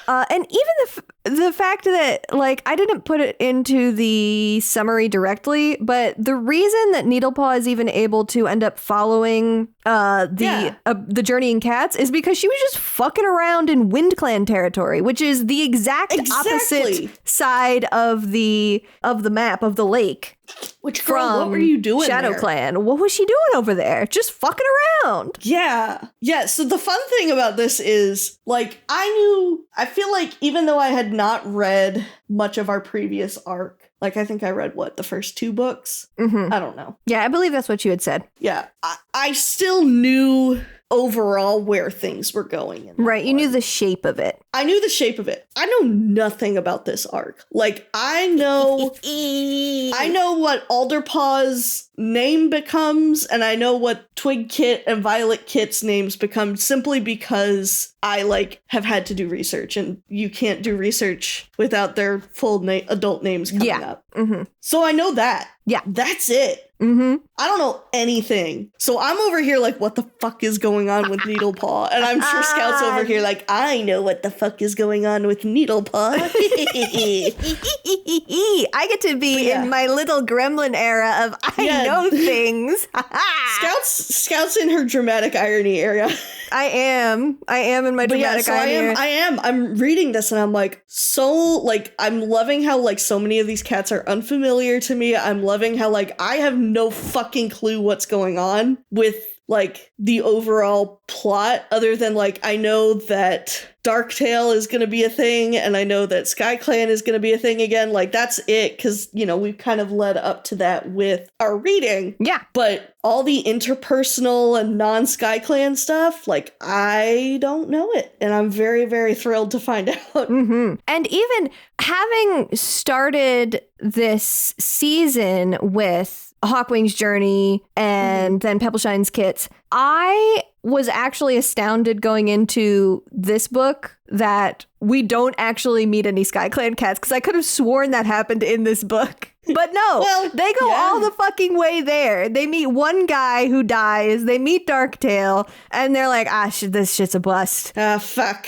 And even the fact that, like, I didn't put it into the summary directly, but the reason that Needlepaw is even able to end up following the journeying cats is because she was just fucking around in Wind Clan territory, which is the exact opposite side of the map of the lake. Which girl, what were you doing Shadow there? Clan. What was she doing over there? Just fucking around. Yeah. So the fun thing about this is, like, I feel like even though I had not read much of our previous arc, like, I think I read, the first 2 books? Mm-hmm. I don't know. Yeah, I believe that's what you had said. Yeah. I still knew overall where things were going. Right, you knew the shape of it. I knew the shape of it. I know nothing about this arc. Like, I know what Alderpaw's name becomes, and I know what Twig Kit and Violet Kit's names become simply because I, have had to do research, and you can't do research without their full adult names coming up. Mm-hmm. So I know that. Yeah. That's it. Mm-hmm. I don't know anything. So I'm over here like, what the fuck is going on with Needlepaw? And I'm sure Scout's over here like, I know what the fuck is going on with Needlepaw. I get to be in my little gremlin era of I know things. Scout's in her dramatic irony area. I am in my dramatic irony. I'm reading this and I'm like, I'm loving how so many of these cats are unfamiliar to me. I'm loving how I have no fucking clue what's going on with the overall plot, other than I know that Darktail is going to be a thing, and I know that SkyClan is going to be a thing again. That's it, because, we've kind of led up to that with our reading. Yeah. But all the interpersonal and non-SkyClan stuff, I don't know it. And I'm very, very thrilled to find out. Mm-hmm. And even having started this season with Hawkwing's Journey and then Pebbleshine's Kits, I was actually astounded going into this book that we don't actually meet any SkyClan cats, because I could have sworn that happened in this book. But no, they go all the fucking way there. They meet one guy who dies, they meet Darktail, and they're like, this shit's a bust. Fuck.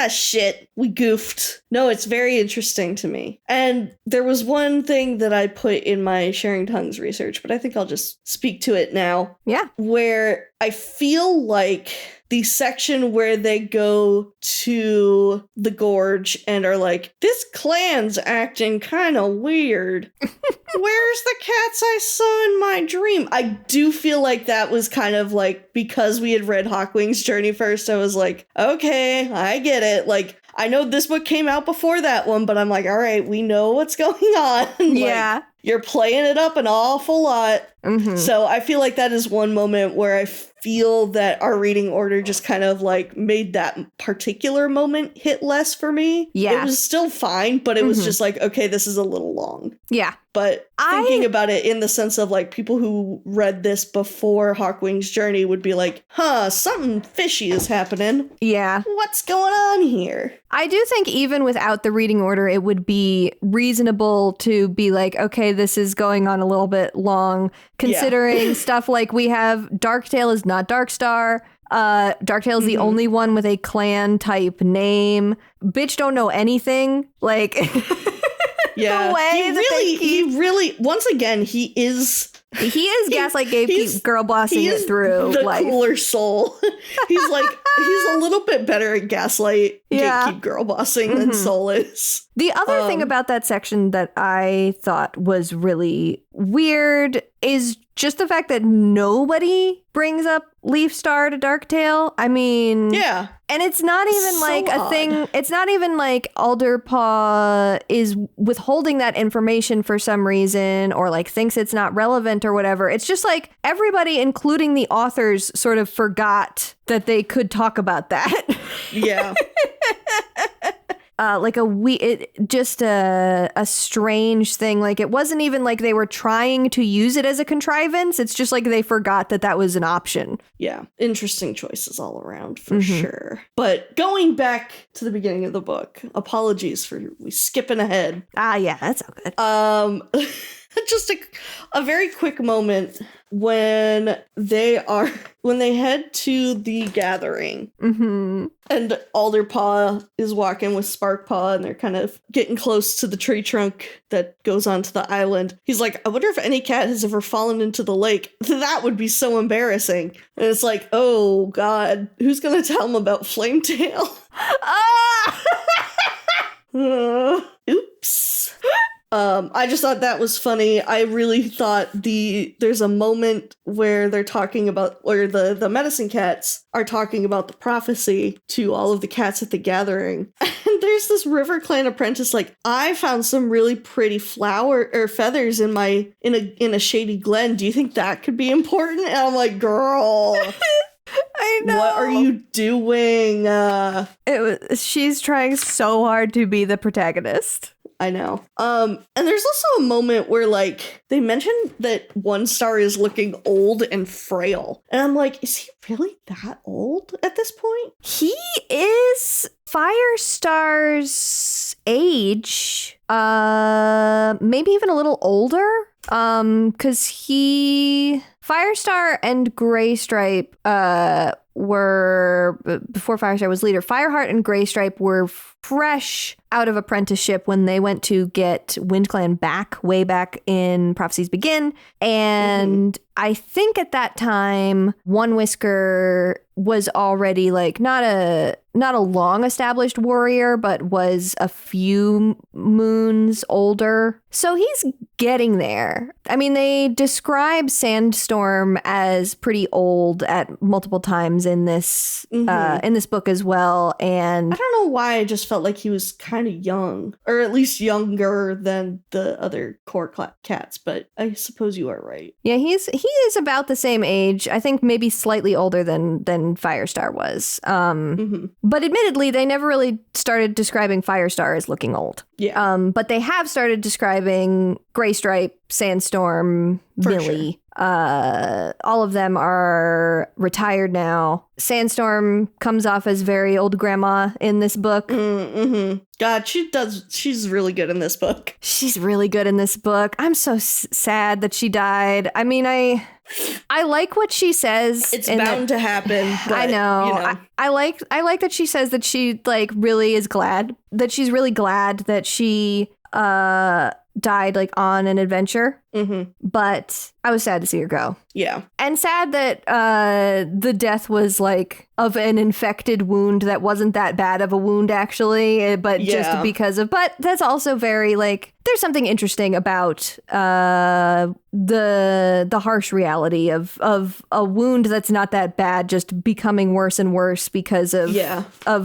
Shit. We goofed. No, it's very interesting to me. And there was one thing that I put in my Sharing Tongues research, but I think I'll just speak to it now. Yeah. Where I feel like the section where they go to the gorge and are like, this clan's acting kind of weird. Where's the cats I saw in my dream? I do feel like that was kind of because we had read Hawkwing's Journey first, I was like, okay, I get it. I know this book came out before that one, but I'm like, all right, we know what's going on. Yeah. You're playing it up an awful lot. Mm-hmm. So I feel like that is one moment where I feel that our reading order just kind of made that particular moment hit less for me. Yeah. It was still fine, but it was just okay, this is a little long. Yeah. But thinking about it in the sense of people who read this before Hawkwing's Journey would be like, something fishy is happening. Yeah. What's going on here? I do think even without the reading order, it would be reasonable to be like, okay, this is going on a little bit long, considering stuff we have Darktail is not Darkstar. Darktail is the only one with a clan type name. Bitch don't know anything. Yeah, he really, once again, he is He is Gaslight Gatekeep girl bossing it through the life. Cooler soul. He's a little bit better at Gaslight Gatekeep girl bossing than Soul is. The other thing about that section that I thought was really weird is just the fact that nobody brings up Leaf Star to Darktail. I mean, yeah. And it's not even like a thing. It's not even like Alderpaw is withholding that information for some reason or like thinks it's not relevant or whatever. It's just like everybody, including the authors, sort of forgot that they could talk about that. Yeah. Like just a strange thing. Like it wasn't even like they were trying to use it as a contrivance. It's just like they forgot that that was an option. Yeah, interesting choices all around for sure. But going back to the beginning of the book, apologies for skipping ahead. Yeah, that's all good. Just a very quick moment when they head to the gathering and Alderpaw is walking with Sparkpaw and they're kind of getting close to the tree trunk that goes onto the island. He's like, I wonder if any cat has ever fallen into the lake. That would be so embarrassing. And it's like, oh God, who's gonna tell him about Flametail? Oops. I just thought that was funny. I really thought there's a moment where they're talking about, or the medicine cats are talking about the prophecy to all of the cats at the gathering. And there's this River Clan apprentice like, I found some really pretty flower or feathers in a shady glen. Do you think that could be important? And I'm like, girl. I know. What are you doing? She's trying so hard to be the protagonist. I know. And there's also a moment where, like, they mentioned that One Star is looking old and frail. And I'm like, is he really that old at this point? He is Firestar's age. Maybe even a little older. Because Firestar and Graystripe, were, before Firestar was leader, Fireheart and Graystripe were fresh out of apprenticeship when they went to get WindClan back, way back in Prophecies Begin. And I think at that time, One Whisker was already like not a long established warrior, but was a few moons older. So he's getting there. I mean, they describe Sandstorm as pretty old at multiple times in this book as well. And I don't know why I just felt like he was kind of young, or at least younger than the other core cats. But I suppose you are right. Yeah, he is about the same age. I think maybe slightly older than Firestar was. But admittedly, they never really started describing Firestar as looking old. Yeah. But they have started describing Graystripe, Sandstorm, Millie. Sure. All of them are retired now. Sandstorm comes off as very old grandma in this book. God, she's really good in this book. She's really good in this book. I'm so sad that she died. I mean, I like what she says. It's bound to happen. But, I know. You know. I like that she says that she like really is glad that she's really glad that she died like on an adventure. But I was sad to see her go. Yeah. And sad that the death was like of an infected wound that wasn't that bad of a wound actually, but just because of, but that's also very like, there's something interesting about the harsh reality of a wound that's not that bad just becoming worse and worse because of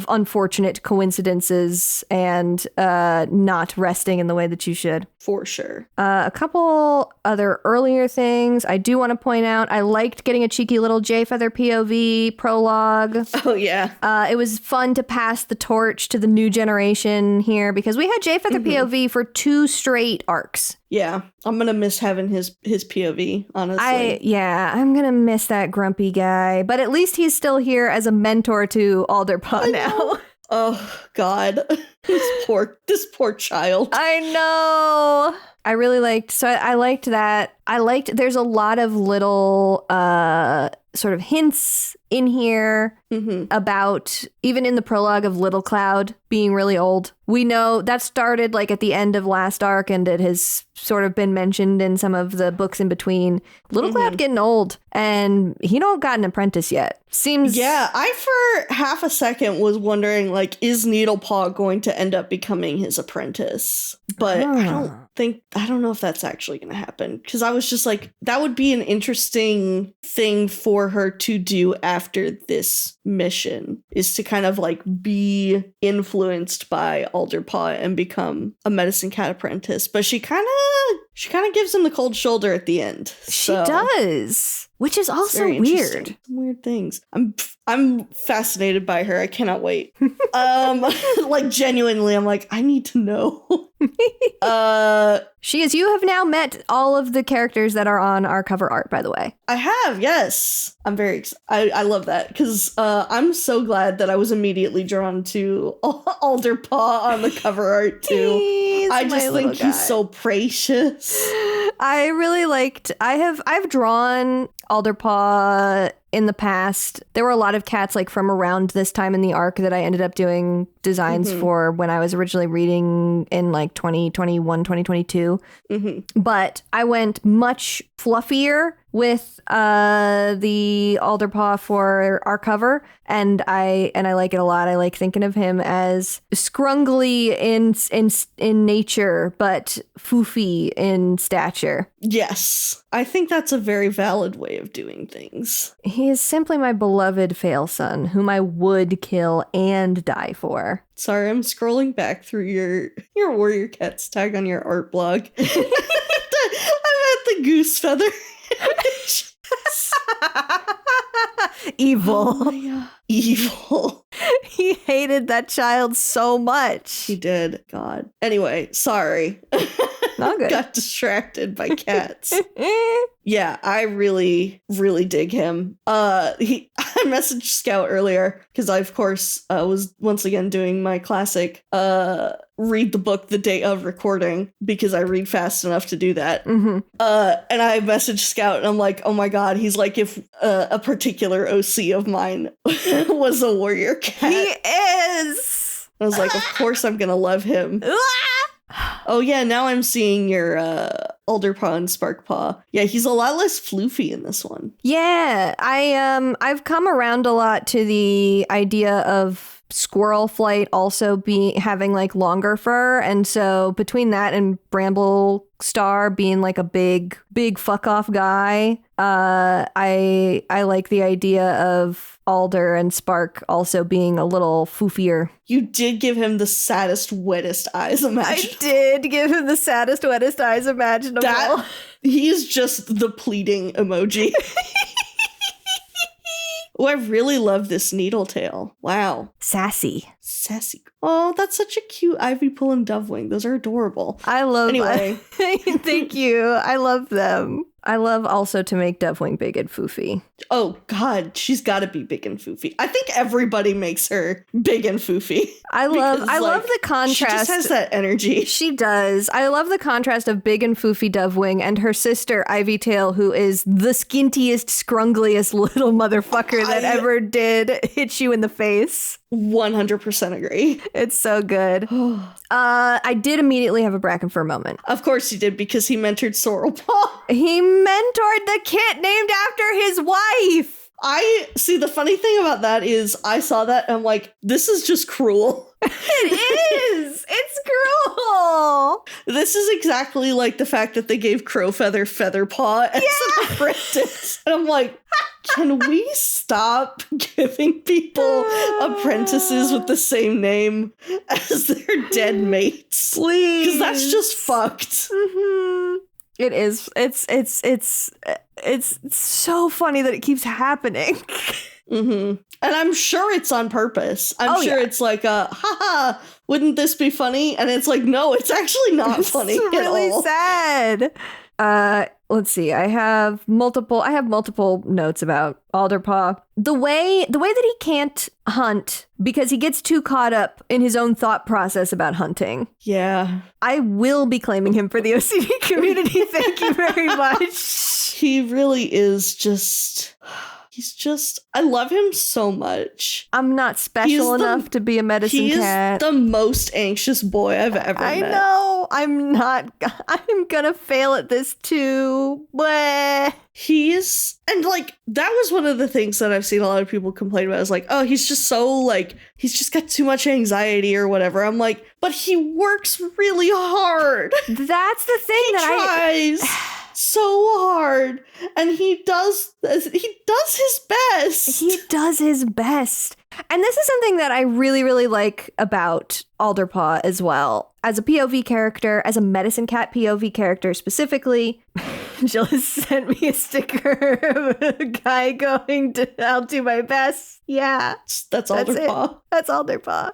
unfortunate coincidences and not resting in the way that you should. For sure. A couple other earlier things I do want to point out. I liked getting a cheeky little J-Feather POV prologue. Oh, yeah. It was fun to pass the torch to the new generation here because we had J-Feather POV for 2 straight arcs. Yeah, I'm going to miss having his POV, honestly. I'm going to miss that grumpy guy. But at least he's still here as a mentor to Alderpaw now. Oh, God. This poor child. I know. I really liked that. There's a lot of little sort of hints in here about, even in the prologue of Little Cloud being really old. We know that started like at the end of last arc, and it has sort of been mentioned in some of the books in between. Little Cloud getting old, and he don't got an apprentice yet. Seems... Yeah, I for half a second was wondering, like, is Needlepaw going to end up becoming his apprentice? But I don't know if that's actually going to happen. Because I was just like, that would be an interesting thing for her to do after this mission, is to kind of like be influenced by Alderpaw and become a medicine cat apprentice. But she kind of gives him the cold shoulder at the end. She does, which is also weird. Weird things. I'm fascinated by her. I cannot wait. Like genuinely, I'm like, I need to know. You have now met all of the characters that are on our cover art, by the way. I have, yes. I'm very excited. I love that because I'm so glad that I was immediately drawn to Alderpaw on the cover art too. I just think he's so precious. I really liked. I've drawn Alderpaw in the past. There were a lot of cats like from around this time in the arc that I ended up doing designs for when I was originally reading in like 2021, 2022. But I went much fluffier with the Alderpaw for our cover, and I like it a lot. I like thinking of him as scrungly in nature, but foofy in stature. Yes, I think that's a very valid way of doing things. He is simply my beloved fail son, whom I would kill and die for. Sorry, I'm scrolling back through your Warrior Cats tag on your art blog. I'm at the goose feather. Evil. Oh my God. Evil. He hated that child so much. He did. God. Anyway, sorry. Not good. Got distracted by cats. Yeah, I really, really dig him. I messaged Scout earlier because I, of course, was once again doing my classic read the book the day of recording because I read fast enough to do that. And I messaged Scout and I'm like, oh my God, he's like if a particular OC of mine was a warrior cat. He is. I was like, of course I'm gonna love him. Oh yeah, now I'm seeing your Alderpaw and Sparkpaw. Yeah, he's a lot less floofy in this one. Yeah, I've come around a lot to the idea of Squirrel Flight also having like longer fur, and so between that and Bramble Star being like a big fuck off guy, I like the idea of Alder and Spark also being a little foofier. You did give him the saddest, wettest eyes imaginable. I did give him the saddest, wettest eyes imaginable. He's just the pleading emoji. Oh, I really love this Needletail. Wow. Sassy. Oh, that's such a cute Ivy Pull and Dovewing. Those are adorable. I love Anyway. Thank you. I love them. I love also to make Dovewing big and foofy. Oh, God. She's got to be big and foofy. I think everybody makes her big and foofy. I love the contrast. She just has that energy. She does. I love the contrast of big and foofy Dovewing and her sister Ivytail, who is the skintiest, scrungliest little motherfucker that ever did hit you in the face. 100% agree. It's so good. I did immediately have a Brackenfur moment. Of course he did, because he mentored Sorrelpaw. He mentored the kit named after his wife. I see, the funny thing about that is I saw that and I'm like, this is just cruel. It is. It's cruel. This is exactly like the fact that they gave Crowfeather Featherpaw as an apprentice. And I'm like, can we stop giving people apprentices with the same name as their dead mates? Please. Because that's just fucked. Mm-hmm. It is. It's so funny that it keeps happening. Mm-hmm. And I'm sure it's on purpose. I'm sure it's like haha, wouldn't this be funny? And it's like, no, it's actually not funny it's really at all. Sad. Let's see. I have multiple notes about Alderpaw. The way that he can't hunt because he gets too caught up in his own thought process about hunting. Yeah. I will be claiming him for the OCD community. Thank you very much. He really is just... I love him so much. I'm not special enough to be a medicine cat. He is the most anxious boy I've ever met. I know. I'm gonna fail at this too. Bleh. And like, that was one of the things that I've seen a lot of people complain about is like, oh, he's just so like, he's just got too much anxiety or whatever. I'm like, but he works really hard. That's the thing he tries so hard, and he does his best. He does his best. And this is something that I really, really like about Alderpaw as well. As a POV character, as a medicine cat POV character specifically, Jill has sent me a sticker of a guy going to, I'll do my best. Yeah. That's Alderpaw. That's Alderpaw.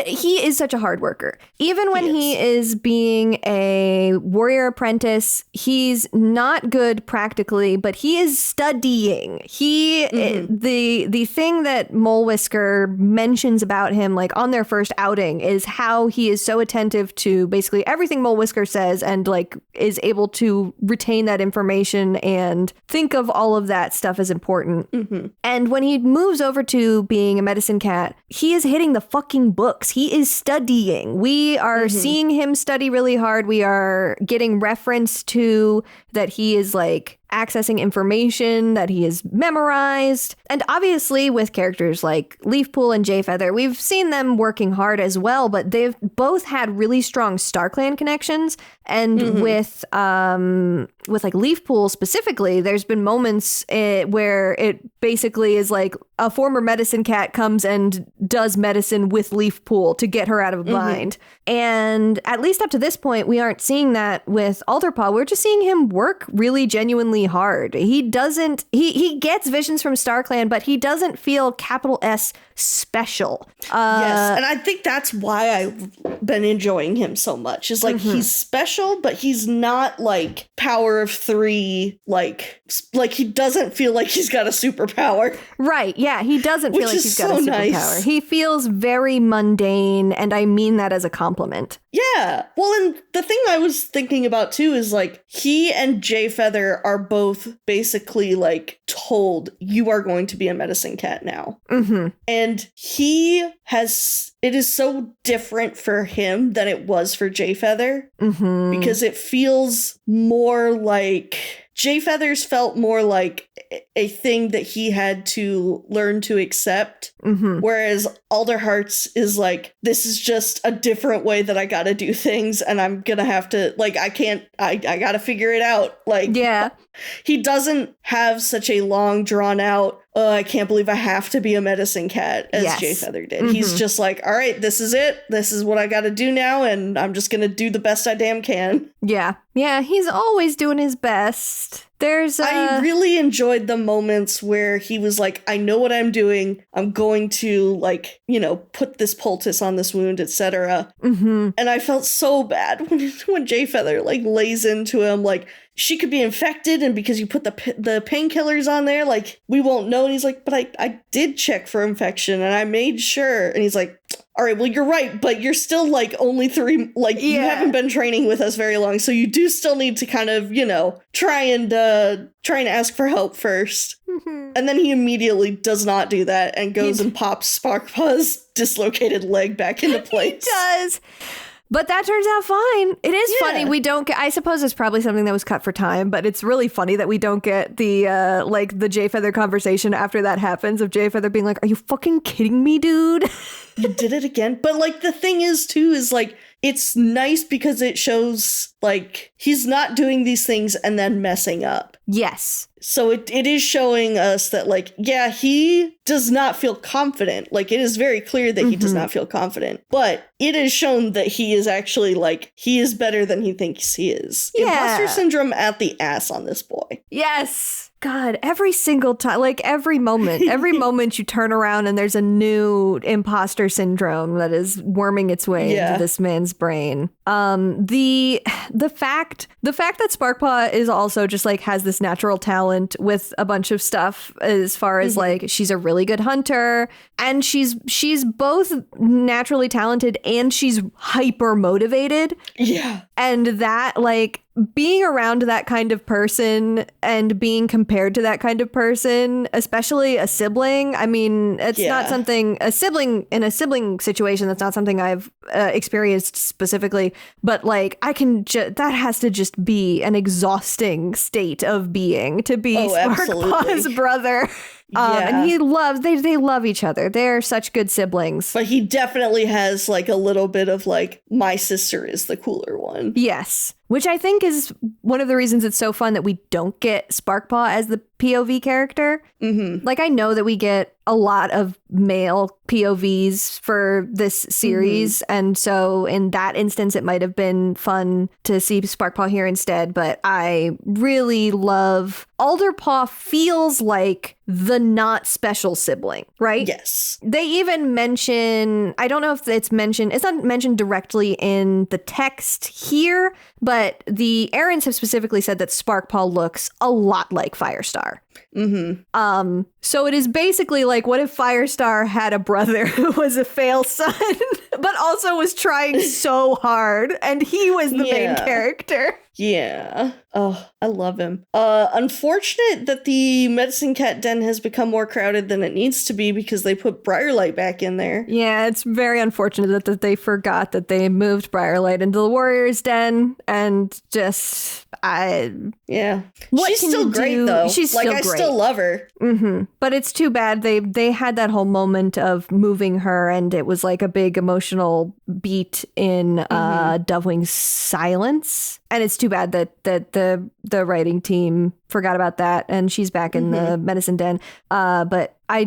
He is such a hard worker. Even when he is being a warrior apprentice, he's not good practically, but he is studying. The thing that Mole Whisker mentions about him, like on their first outing, is how he is so attentive to basically everything Mole Whisker says and like is able to retain that information and think of all of that stuff as important. Mm-hmm. And when he moves over to being a medicine cat, he is hitting the fucking books. He is studying. We are seeing him study really hard. We are getting reference to that he is like accessing information that he has memorized. And obviously with characters like Leafpool and Jayfeather, we've seen them working hard as well, but they've both had really strong StarClan connections. And with like Leafpool specifically, there's been moments where it basically is like a former medicine cat comes and does medicine with Leafpool to get her out of a bind. And at least up to this point, we aren't seeing that with Alderpaw. We're just seeing him work really genuinely hard. He gets visions from StarClan, but he doesn't feel capital S special. Yes, and I think that's why I've been enjoying him so much. Is like he's special, but he's not like power of 3. Like he doesn't feel like he's got a superpower. Right? Yeah, he doesn't feel like he's got a superpower. Nice. He feels very mundane, and I mean that as a compliment. Yeah. Well, and the thing I was thinking about too is like he and Jayfeather are both basically like told you are going to be a medicine cat now. And it is so different for him than it was for Jayfeather because it feels more like Jayfeather's felt more like a thing that he had to learn to accept. Whereas Alderheart's is like, this is just a different way that I gotta do things, and I'm gonna have to, like, I gotta figure it out. Like, yeah. He doesn't have such a long, drawn out, I can't believe I have to be a medicine cat as Jayfeather did. He's just like, all right, this is it. This is what I gotta do now, and I'm just gonna do the best I damn can. Yeah. Yeah, he's always doing his best. I really enjoyed the moments where he was like, I know what I'm doing. I'm going to, like, put this poultice on this wound, etc. And I felt so bad when Jayfeather, like, lays into him, like, she could be infected, and because you put the painkillers on there, like, we won't know. And he's like, but I did check for infection, and I made sure. And he's like, all right, well, you're right, but you're still, like, only 3, like, you haven't been training with us very long, so you do still need to kind of, try and ask for help first. And then he immediately does not do that and goes and pops Sparkpaw's dislocated leg back into place. He does. But that turns out fine. It is funny. We don't get, I suppose it's probably something that was cut for time, but it's really funny that we don't get the Jayfeather conversation after that happens of Jayfeather being like, are you fucking kidding me, dude? You did it again. But like the thing is too, is like, it's nice because it shows like he's not doing these things and then messing up. Yes. So it is showing us that, like, yeah, he does not feel confident. Like, it is very clear that he does not feel confident. But it is shown that he is actually, like, he is better than he thinks he is. Yeah. Imposter syndrome at the ass on this boy. Yes. God, every single time, like every moment you turn around and there's a new imposter syndrome that is worming its way into this man's brain. The fact that Sparkpaw is also just like has this natural talent with a bunch of stuff as far as like she's a really good hunter and she's both naturally talented and she's hyper motivated. Yeah. And that like being around that kind of person and being compared to that kind of person, especially a sibling, I mean, it's not something, a sibling in a sibling situation, that's not something I've experienced specifically, but like that has to just be an exhausting state of being to be Sparkpaw's brother. And they love each other. They're such good siblings. But he definitely has like a little bit of like, my sister is the cooler one. Yes. Which I think is one of the reasons it's so fun that we don't get Sparkpaw as the POV character. Mm-hmm. Like, I know that we get a lot of male POVs for this series. Mm-hmm. And so in that instance, it might have been fun to see Sparkpaw here instead. But I really love Alderpaw feels like the not special sibling, right? Yes. They even mention, I don't know if it's not mentioned directly in the text here, but the Erins have specifically said that Sparkpaw looks a lot like Firestar. Mm-hmm. So it is basically like, what if Firestar had a brother who was a fail son, but also was trying so hard, and he was the main character? Yeah. Oh, I love him. Unfortunate that the Medicine Cat Den has become more crowded than it needs to be because they put Briarlight back in there. Yeah, it's very unfortunate that they forgot that they moved Briarlight into the Warrior's Den, and just, Yeah. She's still great, though. She's still great. I still love her. Mm-hmm. But it's too bad they had that whole moment of moving her, and it was like a big emotional beat in Dovewing's silence. And it's too bad that the writing team forgot about that, and she's back in the medicine den. But I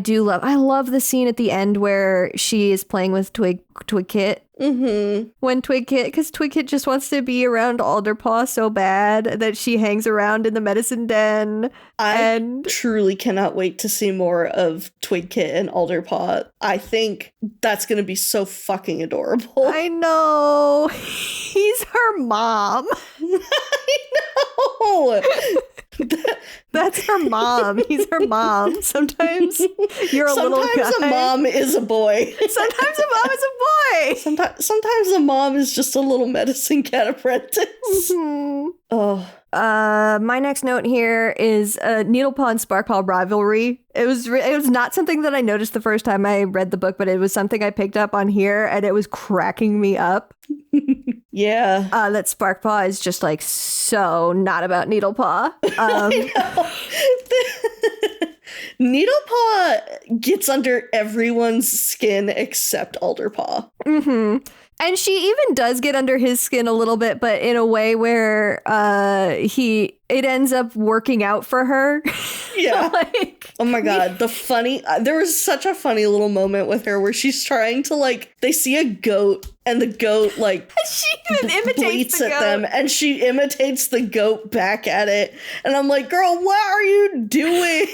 love the scene at the end where she is playing with Twigkit. Mm-hmm. When because Twigkit just wants to be around Alderpaw so bad that she hangs around in the medicine den. I truly cannot wait to see more of Twigkit and Alderpaw. I think that's going to be so fucking adorable. I know. He's her mom. I know. That's her mom. He's her mom. Sometimes you're a little guy. Sometimes a mom is a boy. Sometimes a mom is a boy. Sometimes a mom is just a little medicine cat apprentice. Mm-hmm. Oh. My next note here is Needlepaw and Sparkpaw rivalry. It was not something that I noticed the first time I read the book, but it was something I picked up on here, and it was cracking me up. Yeah. That Sparkpaw is just like so not about Needlepaw. Needlepaw gets under everyone's skin except Alderpaw. Mm-hmm. And she even does get under his skin a little bit, but in a way where it ends up working out for her. Yeah. Oh my God. There was such a funny little moment with her where she's trying to they see a goat, and the goat she even imitates the at goat. them, and she imitates the goat back at it. And I'm like, girl, what are you doing?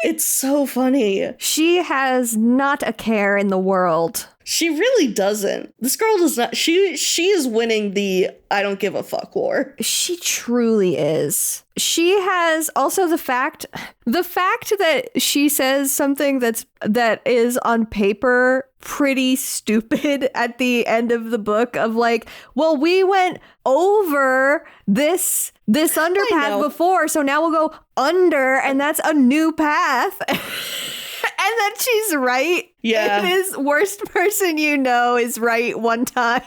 It's so funny. She has not a care in the world. She really doesn't. This girl does not. She is winning the I don't give a fuck war. She truly is. She has also the fact that she says something that is on paper pretty stupid at the end of the book of well, we went over this underpath before, so now we'll go under, and that's a new path. And then she's right. Yeah. And this worst person you know is right one time.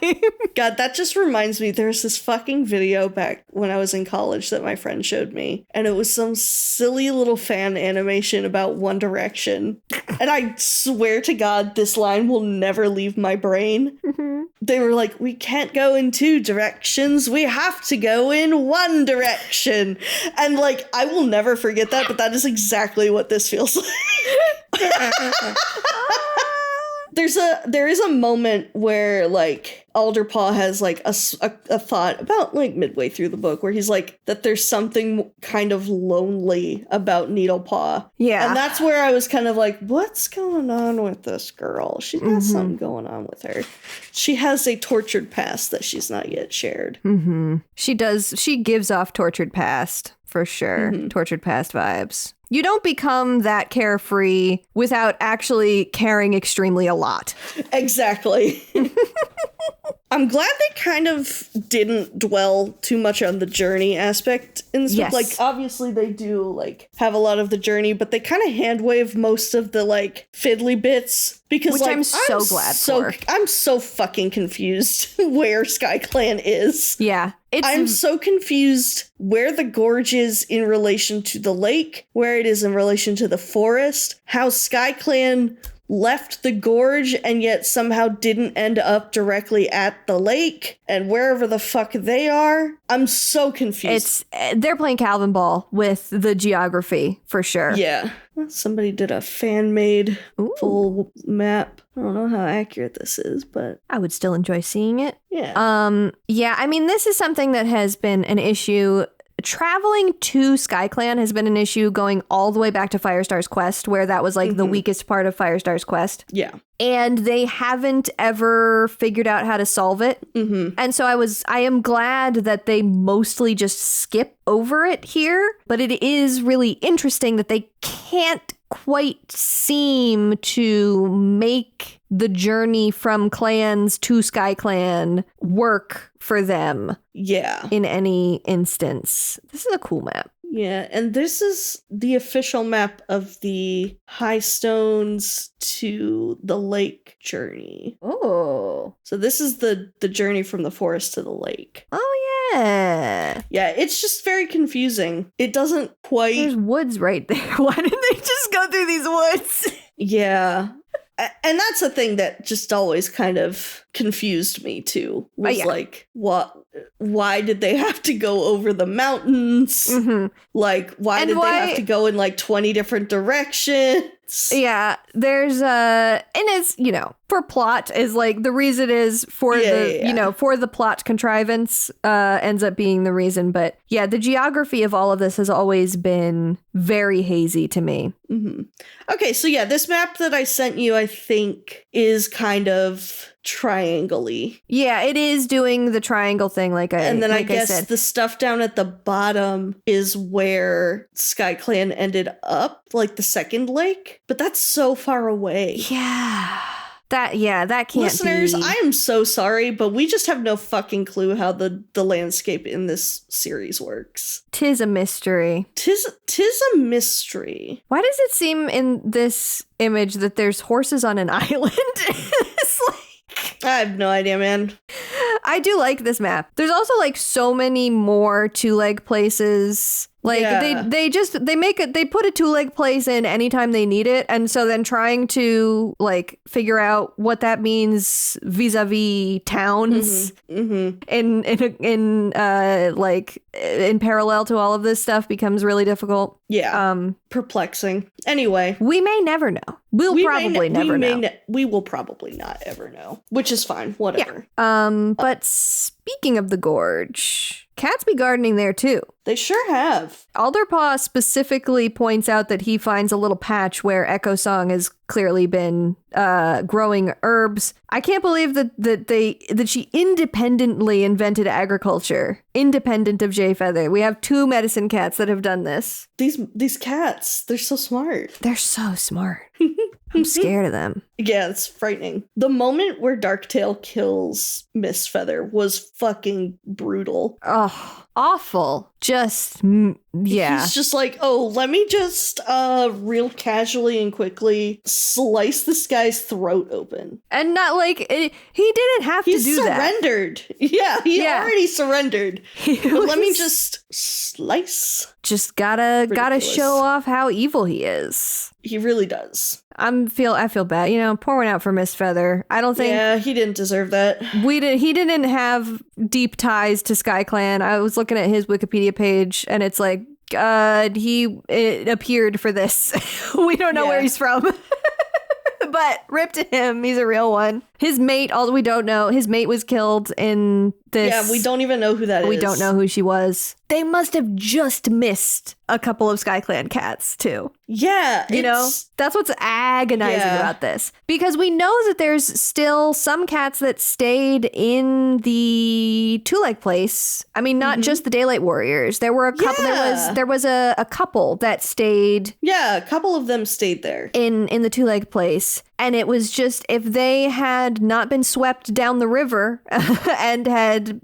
God, that just reminds me, there's this fucking video back when I was in college that my friend showed me. And it was some silly little fan animation about One Direction. And I swear to God, this line will never leave my brain. Mm-hmm. They were like, we can't go in two directions. We have to go in one direction. And I will never forget that, but that is exactly what this feels like. There is a moment where Alderpaw has a thought about midway through the book where he's that there's something kind of lonely about Needlepaw. Yeah. And that's where I was kind of what's going on with this girl? She has something going on with her. She has a tortured past that she's not yet shared. Mm-hmm. She does. She gives off tortured past for sure. Mm-hmm. Tortured past vibes. You don't become that carefree without actually caring extremely a lot. Exactly. I'm glad they kind of didn't dwell too much on the journey aspect in this book. Like, obviously they do, like, have a lot of the journey, but they kind of hand-wave most of the, like, fiddly bits. Because, which like, I'm so glad for. I'm so fucking confused where SkyClan is. Yeah. I'm so confused where the gorge is in relation to the lake, where it is in relation to the forest, how SkyClan left the gorge and yet somehow didn't end up directly at the lake, and wherever the fuck they are. I'm so confused. They're playing Calvin Ball with the geography, for sure. Yeah. Somebody did a fan-made full map. I don't know how accurate this is, but I would still enjoy seeing it. Yeah. Yeah, I mean, this is something that has been an issue. Traveling to SkyClan has been an issue going all the way back to Firestar's Quest, where that was like the weakest part of Firestar's Quest. Yeah. And they haven't ever figured out how to solve it. And so I am glad that they mostly just skip over it here. But it is really interesting that they can't quite seem to make the journey from clans to SkyClan work for them. Yeah. In any instance. This is a cool map. Yeah, and this is the official map of the High Stones to the lake journey. Oh. So this is the journey from the forest to the lake. Oh, yeah. Yeah, it's just very confusing. It doesn't quite... There's woods right there. Why didn't they just go through these woods? Yeah. And that's a thing that just always kind of confused me, too. Was like, why did they have to go over the mountains? Like, why did they have to go in like 20 different directions? Yeah, there's and it's, you know, for plot is like the reason is for you know, for the plot contrivance ends up being the reason. But yeah, the geography of all of this has always been very hazy to me. Okay, so yeah, this map that I sent you, I think, is kind of triangle-y. Yeah, it is doing the triangle thing and then I guess said. The stuff down at the bottom is where SkyClan ended up, like the second lake. But that's so far away. Yeah. That can't Listeners, be. I am so sorry, but we just have no fucking clue how the landscape in this series works. 'Tis a mystery. Tis a mystery. Why does it seem in this image that there's horses on an island? It's like, I have no idea, man. I do like this map. There's also like so many more two-leg places. Like they put a two-leg place in anytime they need it, and so then trying to like figure out what that means vis-a-vis towns in parallel to all of this stuff becomes really difficult. Yeah. Perplexing. Anyway, we may never know. We will probably not ever know, which is fine. Whatever. Yeah. But speaking of the gorge, cats be gardening there too. They sure have. Alderpaw specifically points out that he finds a little patch where Echo Song has clearly been growing herbs. I can't believe that she independently invented agriculture, independent of Jay Feather. We have 2 medicine cats that have done this. These cats, they're so smart. They're so smart. I'm scared of them. Yeah, it's frightening. The moment where Darktail kills Miss Feather was fucking brutal. Oh, awful. Just, yeah. He's just like, oh, let me just real casually and quickly slice this guy's throat open. And not like, he didn't have to do that. He surrendered. Yeah, he already surrendered. But let me just slice. Just gotta show off how evil he is. He really does. I feel bad, you know, pouring out for Miss Feather. I don't think. Yeah, he didn't deserve that. He didn't have deep ties to SkyClan. I was looking at his Wikipedia page, and it's like, it appeared for this. We don't know where he's from. But rip to him, he's a real one. His mate, although we don't know, his mate was killed in this. Yeah, we don't even know who that is. We don't know who she was. They must have just missed a couple of SkyClan cats, too. Yeah. You know, that's what's agonizing about this. Because we know that there's still some cats that stayed in the two-leg place. I mean, not just the Daylight Warriors. There were a couple, there was a couple that stayed. Yeah, a couple of them stayed there. In the two-leg place. And it was just, if they had not been swept down the river and had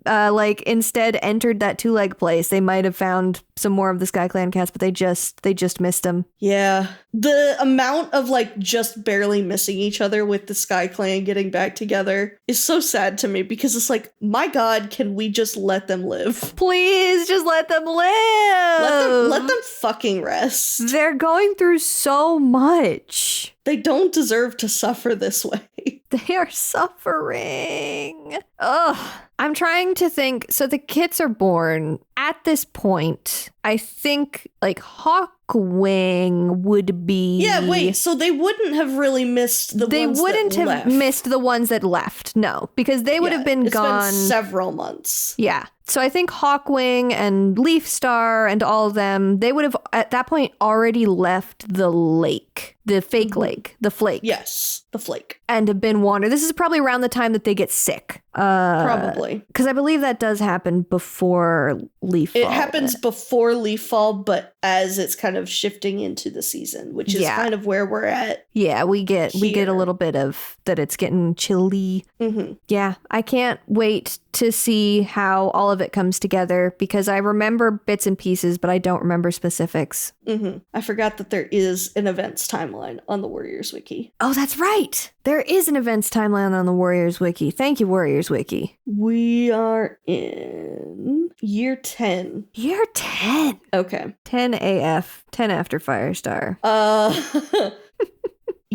instead entered that two-leg place, they might have found some more of the SkyClan cats, but they just missed them. Yeah. The amount of just barely missing each other with the SkyClan getting back together is so sad to me, because it's like, my God, can we just let them live? Please just let them live. Let them fucking rest. They're going through so much. They don't deserve to suffer this way. They are suffering. Ugh. I'm trying to think. So the kits are born. At this point, I think Hawkwing would be... Yeah, wait. So they wouldn't have really missed the ones that left. They wouldn't have missed the ones that left. No, because they would have been gone... It's been several months. Yeah. So I think Hawkwing and Leaf Star and all of them, they would have at that point already left the lake, the fake lake, the flake. Yes, the flake. And have been wandered. This is probably around the time that they get sick. Probably. Because I believe that does happen before Leaf Fall. It happens before Leaf Fall, but as it's kind of shifting into the season, which is kind of where we're at. Yeah, we get a little bit of that. It's getting chilly. Mm-hmm. Yeah, I can't wait to see how all of it comes together, because I remember bits and pieces, but I don't remember specifics. Mm-hmm. I forgot that there is an events timeline on the Warriors Wiki. Oh, that's right. There is an events timeline on the Warriors Wiki. Thank you, Warriors Wiki. We are in year 10. Year 10. Okay. 10 AF. 10 after Firestar.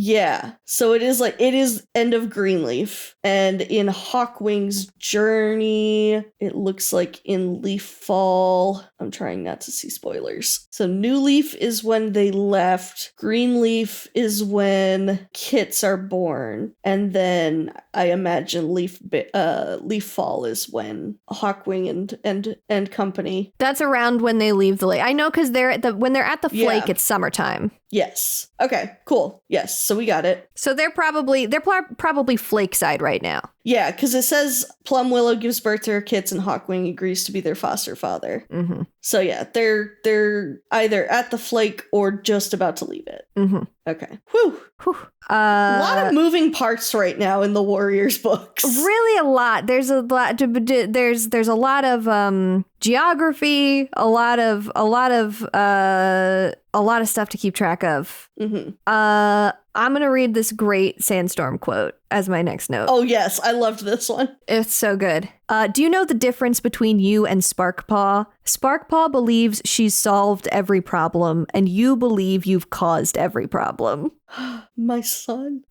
Yeah, so it is end of Greenleaf, and in Hawkwing's journey, it looks like in Leaf Fall, I'm trying not to see spoilers. So New Leaf is when they left, Greenleaf is when kits are born, and then I imagine Leaf Fall is when Hawkwing and company. That's around when they leave the lake. I know, because when they're at the flake, it's summertime. Yes. Okay, cool. Yes, so we got it. So they're probably flake side right now. Yeah, because it says Plum Willow gives birth to her kits and Hawkwing agrees to be their foster father. Mm-hmm. So yeah, they're either at the flake or just about to leave it. Mm-hmm. Okay. Whew. A lot of moving parts right now in the Warriors books. Really a lot. There's a lot. There's a lot of geography. A lot of stuff to keep track of. Mm-hmm. I'm gonna read this great Sandstorm quote as my next note. Oh yes, I loved this one. It's so good. Do you know the difference between you and Sparkpaw? Sparkpaw believes she's solved every problem, and you believe you've caused every problem. My son.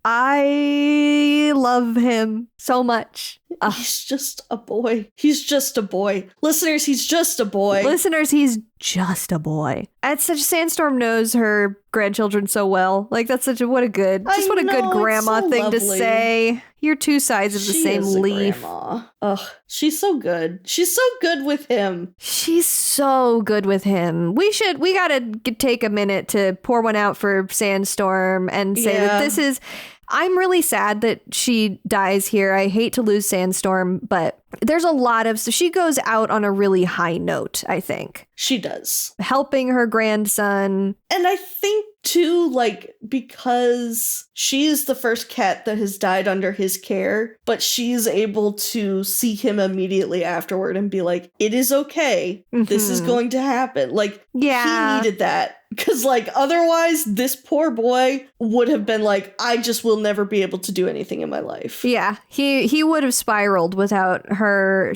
I love him so much. He's just a boy. He's just a boy. Listeners, he's just a boy. Listeners, he's just a boy. It's such Sandstorm knows her grandchildren so well. That's what a good grandma thing to say. You're two sides of the same leaf. Grandma. Ugh, she's so good. She's so good with him. She's so good with him. We gotta take a minute to pour one out for Sandstorm and say that this is... I'm really sad that she dies here. I hate to lose Sandstorm, but there's a lot of... So she goes out on a really high note, I think. She does. Helping her grandson. And I think, too, because she's the first cat that has died under his care, but she's able to see him immediately afterward and be like, it is okay. Mm-hmm. This is going to happen. He needed that. Because, otherwise, this poor boy would have been I just will never be able to do anything in my life. Yeah, he would have spiraled without her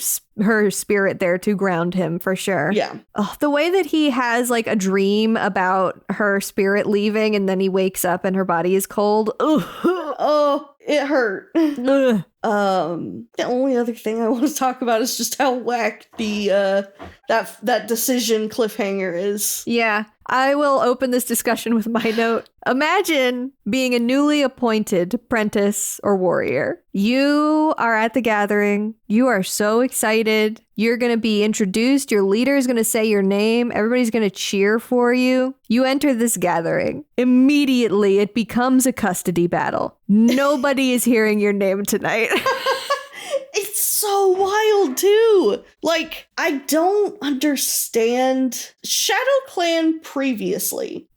spirit there to ground him, for sure. Yeah. Oh, the way that he has, a dream about her spirit leaving, and then he wakes up and her body is cold. Oh, it hurt. The only other thing I want to talk about is just how whack the that decision cliffhanger is. Yeah. I will open this discussion with my note. Imagine being a newly appointed apprentice or warrior. You are at the gathering. You are so excited. You're going to be introduced. Your leader is going to say your name. Everybody's going to cheer for you. You enter this gathering. Immediately, it becomes a custody battle. Nobody is hearing your name tonight. It's so wild too. Like, I don't understand. Shadow Clan previously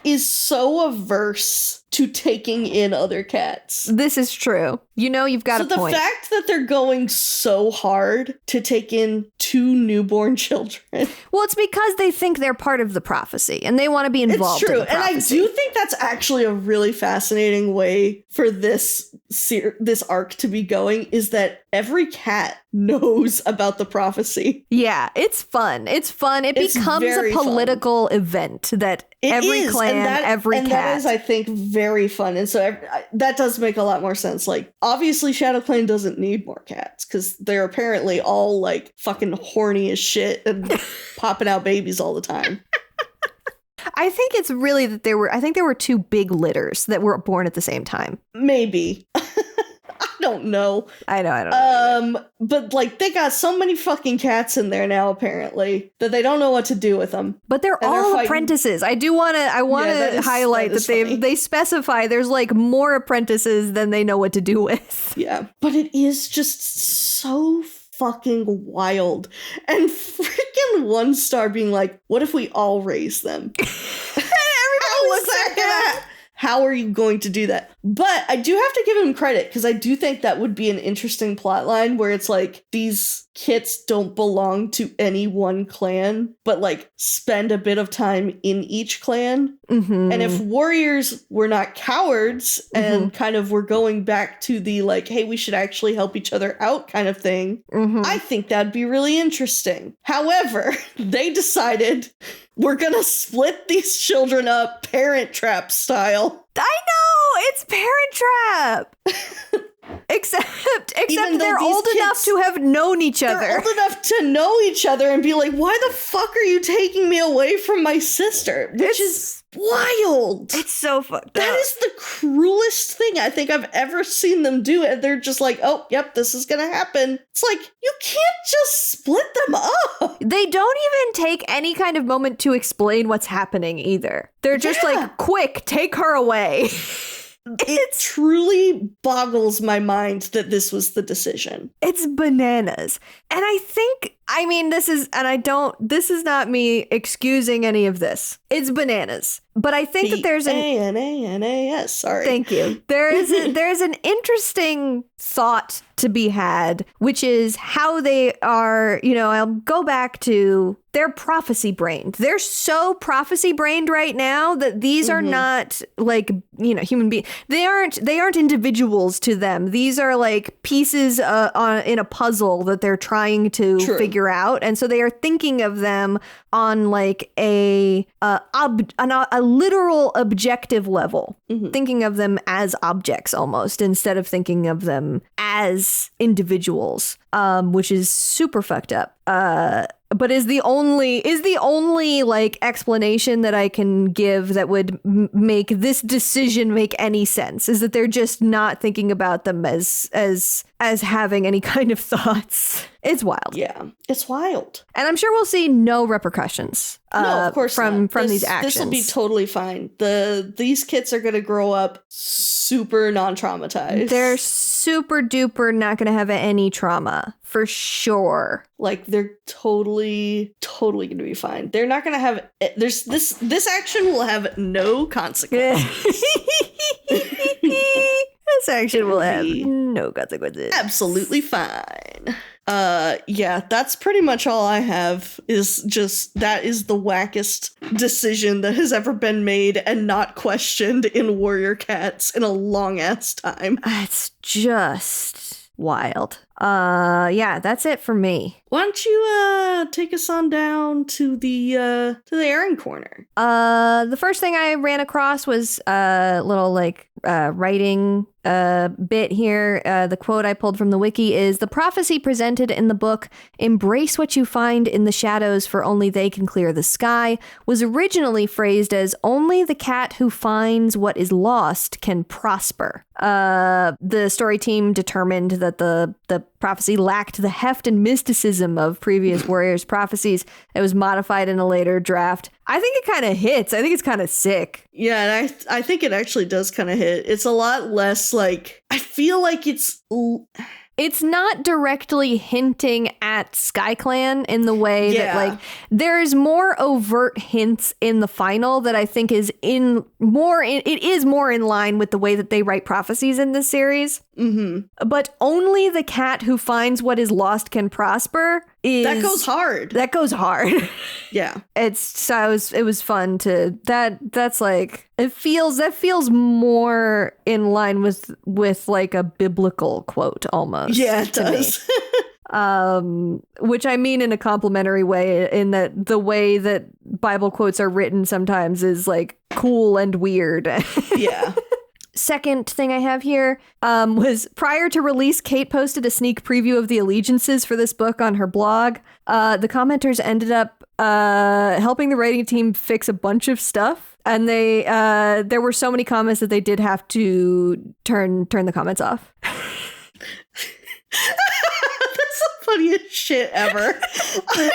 is so averse to taking in other cats. This is true. You know, you've got a point. So the fact that they're going so hard to take in 2 newborn children. Well, it's because they think they're part of the prophecy and they want to be involved. It's true. In the prophecy. And I do think that's actually a really fascinating way for this arc to be going, is that every cat knows about the prophecy. Yeah, it's fun. It's fun. It becomes a political event that every clan, every cat. And that is, I think, very fun. And so that does make a lot more sense. Like, obviously, Shadow Clan doesn't need more cats because they're apparently all, like, fucking horny as shit and popping out babies all the time. I think it's really that there were 2 big litters that were born at the same time. Maybe. I don't know. I don't know. But like, they got so many fucking cats in there now, apparently, that they don't know what to do with them. But they're all apprentices. I want to highlight that they specify there's like more apprentices than they know what to do with. Yeah. But it is just so fucking wild. And freaking One Star being like, what if we all raise them? Everybody looks at that. How are you going to do that? But I do have to give him credit, because I do think that would be an interesting plot line where it's like, these kits don't belong to any one clan, but like spend a bit of time in each clan. Mm-hmm. And if warriors were not cowards and kind of were going back to the like, hey, we should actually help each other out kind of thing, I think that'd be really interesting. However, they decided, we're gonna split these children up Parent Trap style. I know! It's Parent Trap! Except they're old enough to have known each other. They're old enough to know each other and be like, why the fuck are you taking me away from my sister? Which is wild. It's so fucked up. That is the cruelest thing I think I've ever seen them do. And they're just like, oh, yep, this is gonna happen. It's like, you can't just split them up. They don't even take any kind of moment to explain what's happening either. They're just like, quick, take her away. It truly boggles my mind that this was the decision. It's bananas. And I think, I mean, this is not me excusing any of this. It's bananas. But I think that there's B-A-N-A-N-A-S, sorry. Thank you. There's an interesting thought to be had, which is how they are, I'll go back to, they're prophecy brained. They're so prophecy brained right now that these are not like, human beings. They aren't individuals to them. These are like pieces in a puzzle that they're trying to figure out. And so they are thinking of them on like a literal objective level, thinking of them as objects almost, instead of thinking of them as individuals, which is super fucked up. But is the only like explanation that I can give that would make this decision make any sense, is that they're just not thinking about them as having any kind of thoughts. It's wild. Yeah, it's wild. And I'm sure we'll see no repercussions. No, of course from these actions. This will be totally fine. These kids are going to grow up super non-traumatized. They're super duper not going to have any trauma, for sure. Like, they're totally going to be fine. They're not going to have... This action will have no consequences. This action will have no consequences. Absolutely fine. Yeah, that's pretty much all I have, is just, that is the wackest decision that has ever been made and not questioned in Warrior Cats in a long ass time. It's just wild. Yeah, that's it for me. Why don't you take us on down to the Erin Corner? The first thing I ran across was a little like writing bit here. The quote I pulled from the wiki is, "The prophecy presented in the book, 'Embrace what you find in the shadows, for only they can clear the sky,' was originally phrased as, 'Only the cat who finds what is lost can prosper.' The story team determined that the prophecy lacked the heft and mysticism of previous Warriors prophecies. It was modified in a later draft. I think it kind of hits. I think it's kind of sick. Yeah, and I think it actually does kind of hit. It's a lot less like, I feel like it's it's not directly hinting at SkyClan in the way that, like, there's more overt hints in the final that I think is it is more in line with the way that they write prophecies in this series. Mm-hmm. But only the cat who finds what is lost can prosper. That goes hard. That goes hard. Yeah. It was fun to that's like that feels more in line with like a biblical quote almost. Yeah, it does. Which I mean in a complimentary way, in that the way that Bible quotes are written sometimes is like cool and weird. Yeah. Second thing I have here was prior to release, Kate posted a sneak preview of the allegiances for this book on her blog. The commenters ended up helping the writing team fix a bunch of stuff. And there were so many comments that they did have to turn the comments off. That's the funniest shit ever. I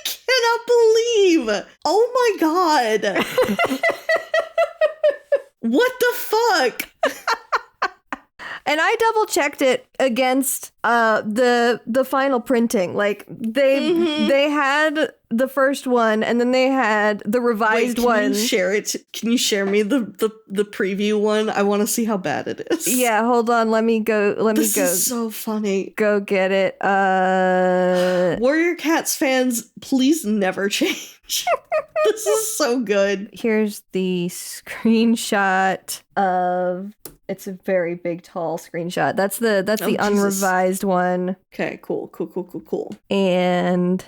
cannot believe. Oh my God. What the fuck? And I double checked it against the final printing. Like they had the first one and then they had the revised one. Can you share it? Can you share me the preview one? I want to see how bad it is. Yeah, hold on. This is so funny. Go get it. Warrior Cats fans, please never change. This is so good. Here's the screenshot of. It's a very big, tall screenshot. That's the unrevised one. Okay, cool. And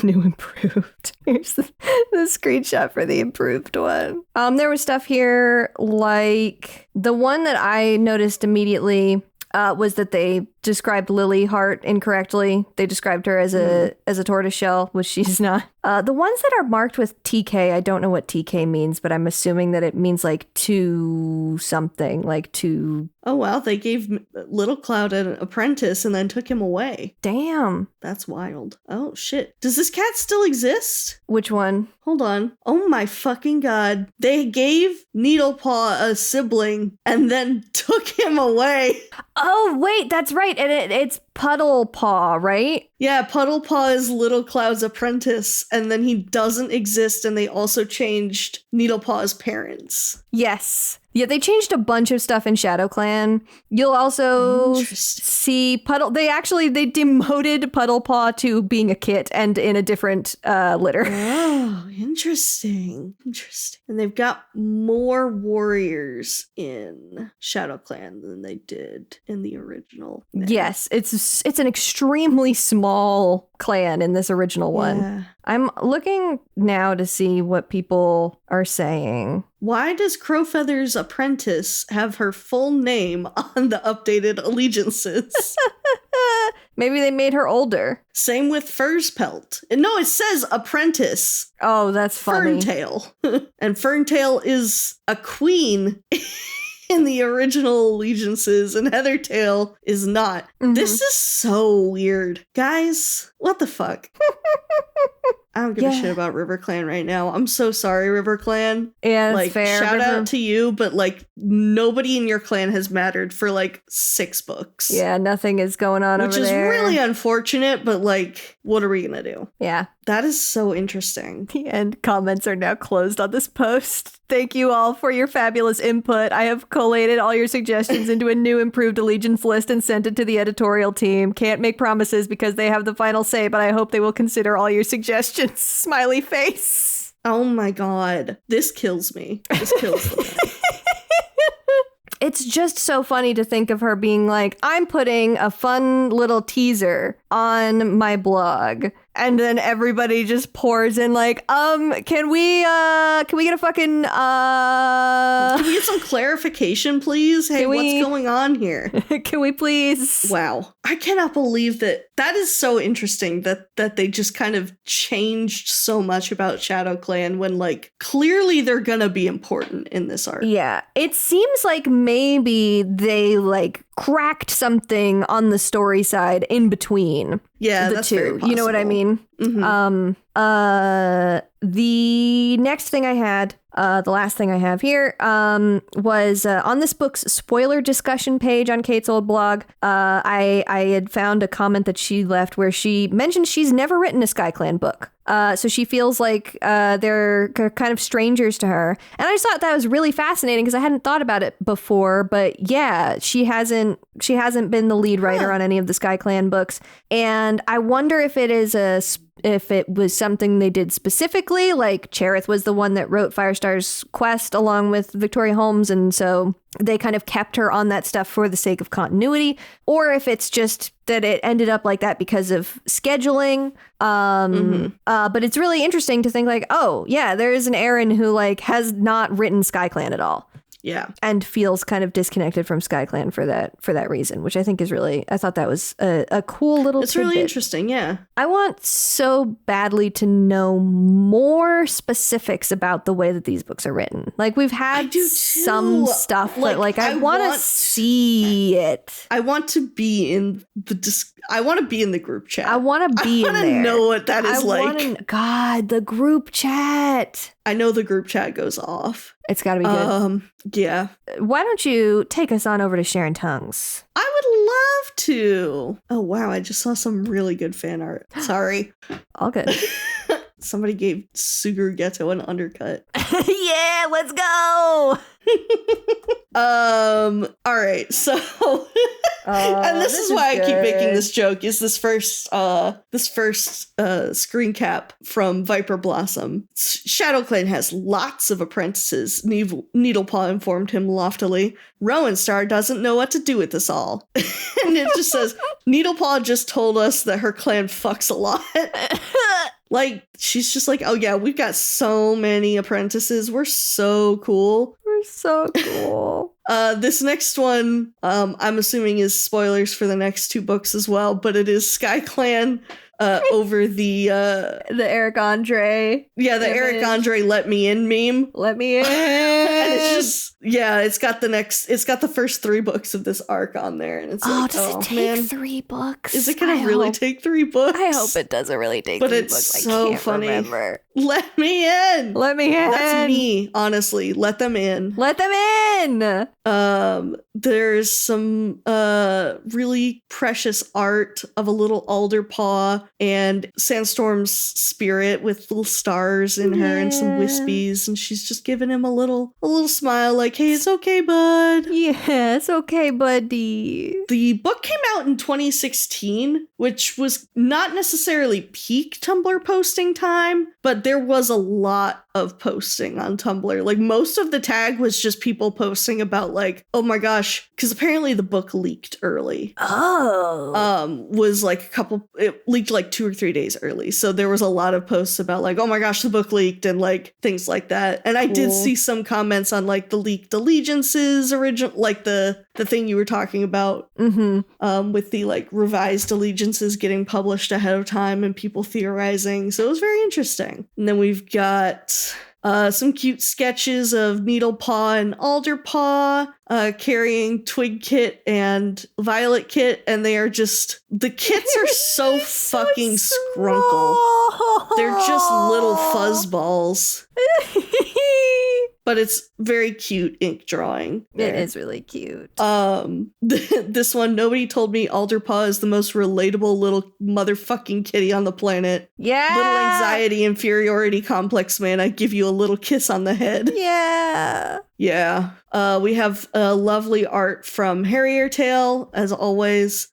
new improved. Here's the screenshot for the improved one. There was stuff here like the one that I noticed immediately was that they described Lily Hart incorrectly. They described her as a tortoiseshell, which she's not. The ones that are marked with TK, I don't know what TK means, but I'm assuming that it means like to something, like to. Oh, wow. They gave Little Cloud an apprentice and then took him away. Damn. That's wild. Oh, shit. Does this cat still exist? Which one? Hold on. Oh my fucking God. They gave Needlepaw a sibling and then took him away. Oh, wait, that's right. And it's Puddlepaw, right? Yeah, Puddlepaw is Little Cloud's apprentice, and then he doesn't exist, and they also changed Needlepaw's parents. Yes. Yeah, they changed a bunch of stuff in ShadowClan. You'll also see they demoted Puddlepaw to being a kit and in a different litter. Oh, interesting. And they've got more warriors in ShadowClan than they did in the original. Yes, it's an extremely small clan in this original one. Yeah. I'm looking now to see what people are saying. Why does Crowfeather's apprentice have her full name on the updated allegiances? Maybe they made her older. Same with Fur's Pelt. No, it says apprentice. Oh, that's funny. Ferntail. And Ferntail is a queen in the original allegiances, and Heathertail is not. Mm-hmm. This is so weird. Guys, what the fuck? I don't give a shit about RiverClan right now. I'm so sorry, RiverClan. Yeah, that's like, fair. Shout out to you, but like nobody in your clan has mattered for like 6 books. Yeah, nothing is going on over there. Which is really unfortunate, but like, what are we gonna do? Yeah. That is so interesting. The end comments are now closed on this post. Thank you all for your fabulous input. I have collated all your suggestions into a new improved allegiance list and sent it to the editorial team. Can't make promises because they have the final say, but I hope they will consider all your suggestions. Smiley face. Oh my God. This kills me. This kills me. It's just so funny to think of her being like, I'm putting a fun little teaser on my blog. And then everybody just pours in like, can we get a fucking, Can we get some clarification, please? Hey, what's going on here? Can we please? Wow. I cannot believe that. That is so interesting that they just kind of changed so much about ShadowClan when like clearly they're gonna be important in this arc. Yeah. It seems like maybe they like cracked something on the story side in between the that's two. very possible. You know what I mean? Mm-hmm. The next thing I had The last thing I have here was on this book's spoiler discussion page on Kate's old blog. I had found a comment that she left where she mentioned she's never written a SkyClan book. So she feels like they're kind of strangers to her. And I just thought that was really fascinating because I hadn't thought about it before. But yeah, she hasn't been the lead writer on any of the SkyClan books. And I wonder if if it was something they did specifically, like Cherith was the one that wrote Firestar's Quest along with Victoria Holmes, and so they kind of kept her on that stuff for the sake of continuity, or if it's just that it ended up like that because of scheduling. But it's really interesting to think like, oh yeah, there is an Erin who like has not written SkyClan at all. Yeah. And feels kind of disconnected from SkyClan for that reason, which I think is really, I thought that was a cool little It's tidbit. really interesting, yeah. I want so badly to know more specifics about the way that these books are written. Like we've had some stuff, but like I want to see it. I want to be in I want to be in the group chat. I want to be in there. I want to know what that is like. God, the group chat. I know the group chat goes off. It's got to be good. Yeah. Why don't you take us on over to Sharon Tongues? I would love to. Oh, wow. I just saw some really good fan art. Sorry. All good. Somebody gave Suguru Ghetto an undercut. Yeah, let's go. All right. So and this is why I keep making this joke, is this first screen cap from Viper Blossom. ShadowClan has lots of apprentices, Needlepaw informed him loftily. Rowan Star doesn't know what to do with this all. And it just says, Needlepaw just told us that her clan fucks a lot. Like, she's just like, oh yeah, we've got so many apprentices. We're so cool. We're so cool. This next one, I'm assuming is spoilers for the next two books as well, but it is SkyClan over the Eric Andre. Yeah, the Eric Andre let me in meme. Let me in. And it's just, yeah, it's got the first 3 books of this arc on there, and it's like, does it take 3 books? Is it gonna really take 3 books? I hope it doesn't really take 3 books. But it's so I can't funny. Remember. Let me in. Let me in. That's me, honestly. Let them in. Let them in. There's some really precious art of a little alderpaw and Sandstorm's spirit with little stars in her and some wispies, and she's just giving him a little smile like, hey, it's okay, bud. Yeah, it's okay, buddy. The book came out in 2016, which was not necessarily peak Tumblr posting time, but there was a lot of posting on Tumblr. Like, most of the tag was just people posting about like, oh my gosh, because apparently the book leaked early. Was like it leaked like 2 or 3 days early. So there was a lot of posts about like, oh my gosh, the book leaked and like things like that. And I did see some comments on like the leaked allegiances original, like the thing you were talking about, with the like revised allegiances getting published ahead of time and people theorizing. So it was very interesting. And then we've got some cute sketches of Needlepaw and Alderpaw carrying Twig Kit and Violet Kit, and they are just, the kits are so fucking scrunkle. They're just little fuzzballs. But it's very cute ink drawing. It is really cute. This one, nobody told me Alderpaw is the most relatable little motherfucking kitty on the planet. Yeah. Little anxiety, inferiority complex, man. I give you a little kiss on the head. Yeah. Yeah. We have lovely art from Harrier Tale, as always,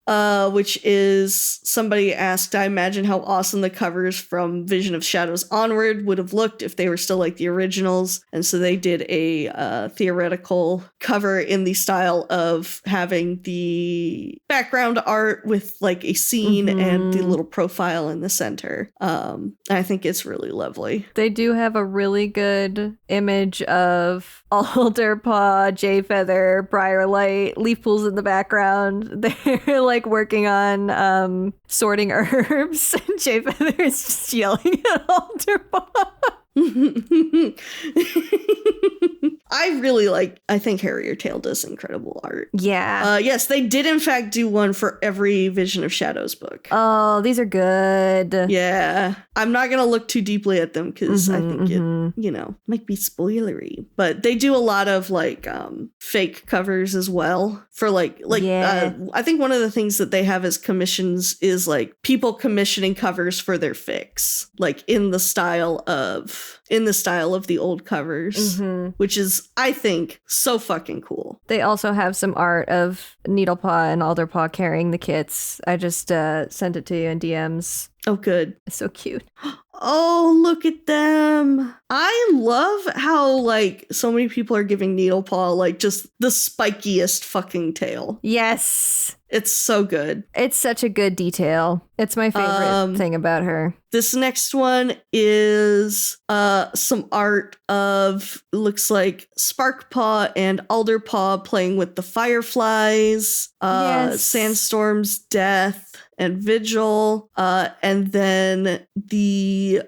which is, somebody asked, I imagine how awesome the covers from Vision of Shadows onward would have looked if they were still like the originals. And so they did a theoretical cover in the style of having the background art with like a scene and the little profile in the center. I think it's really lovely. They do have a really good image of Alderpaw, Jay Feather, Briarlight, Leaf Pools in the background. They're like working on sorting herbs. Jay Feather is just yelling at Alderpaw. I think Harrier Tale does incredible art. Yeah. Yes, they did in fact do one for every Vision of Shadows book. Oh, these are good. Yeah. I'm not going to look too deeply at them because I think it, might be spoilery. But they do a lot of fake covers as well for I think one of the things that they have as commissions is like people commissioning covers for their fics, like in the style of the old covers, which is, I think, so fucking cool. They also have some art of Needlepaw and Alderpaw carrying the kits. I just sent it to you in DMs. Oh, good. It's so cute. Oh, look at them. I love how, so many people are giving Needlepaw, just the spikiest fucking tail. Yes. It's so good. It's such a good detail. It's my favorite thing about her. This next one is some art of, looks like Sparkpaw and Alderpaw playing with the fireflies, Sandstorm's death, and Vigil, and then the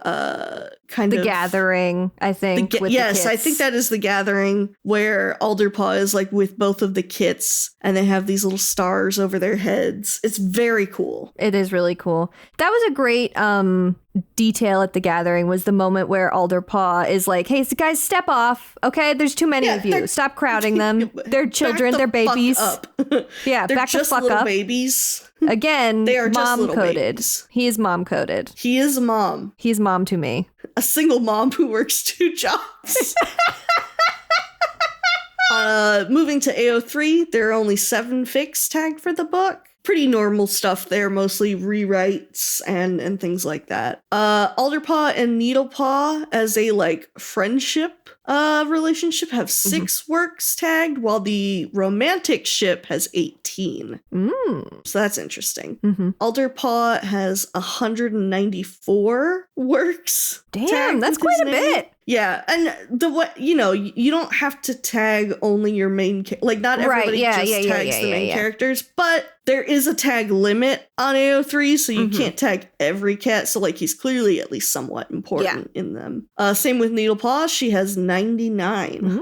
the Gathering, I think. Yes, I think that is the Gathering, where Alderpaw is with both of the kits, and they have these little stars over their heads. It's very cool. It is really cool. That was a great detail at the Gathering, was the moment where Alderpaw is like, hey, guys, step off. Okay, there's too many of you. Stop crowding them. They're children. They're babies. Yeah, they're back the just fuck little up. babies. Again, they are mom coded. Babies. He is mom coded. He is a mom. He's mom to me. A single mom who works 2 jobs. Moving to AO3, there are only 7 fics tagged for the book. Pretty normal stuff there, mostly rewrites and things like that. Alderpaw and Needlepaw as a friendship relationship have 6 works tagged, while the romantic ship has 18. So that's interesting. Alderpaw has 194 works. Damn, that's quite a bit. Yeah, and you don't have to tag only your main not everybody tags the main characters, but there is a tag limit on AO3, so you can't tag every cat. So he's clearly at least somewhat important in them. Same with Needlepaw, she has 99.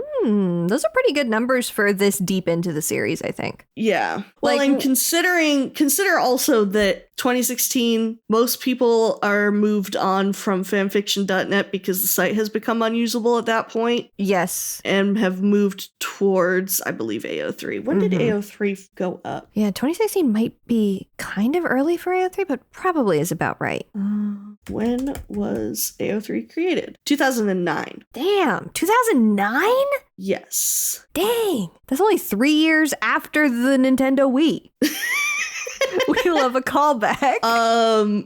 Those are pretty good numbers for this deep into the series, I think. Yeah. Well, and consider also that 2016, most people are moved on from fanfiction.net because the site has become unusable at that point. Yes. And have moved towards, I believe, AO3. When did AO3 go up? Yeah, 2016 might be kind of early for AO3, but probably is about right. When was AO3 created? 2009. Damn, 2009? Yes. Dang, that's only 3 years after the Nintendo Wii. We love a callback.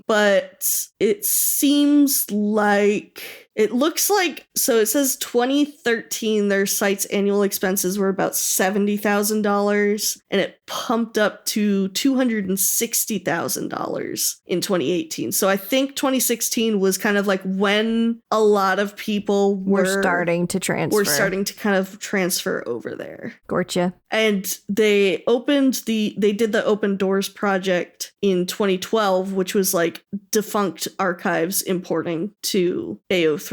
But it seems like... It looks like, so it says 2013, their site's annual expenses were about $70,000, and it pumped up to $260,000 in 2018. So I think 2016 was kind of when a lot of people were starting to transfer. Were starting to kind of transfer over there. Gotcha. And they did the Open Doors project in 2012, which was defunct archives importing to AO3.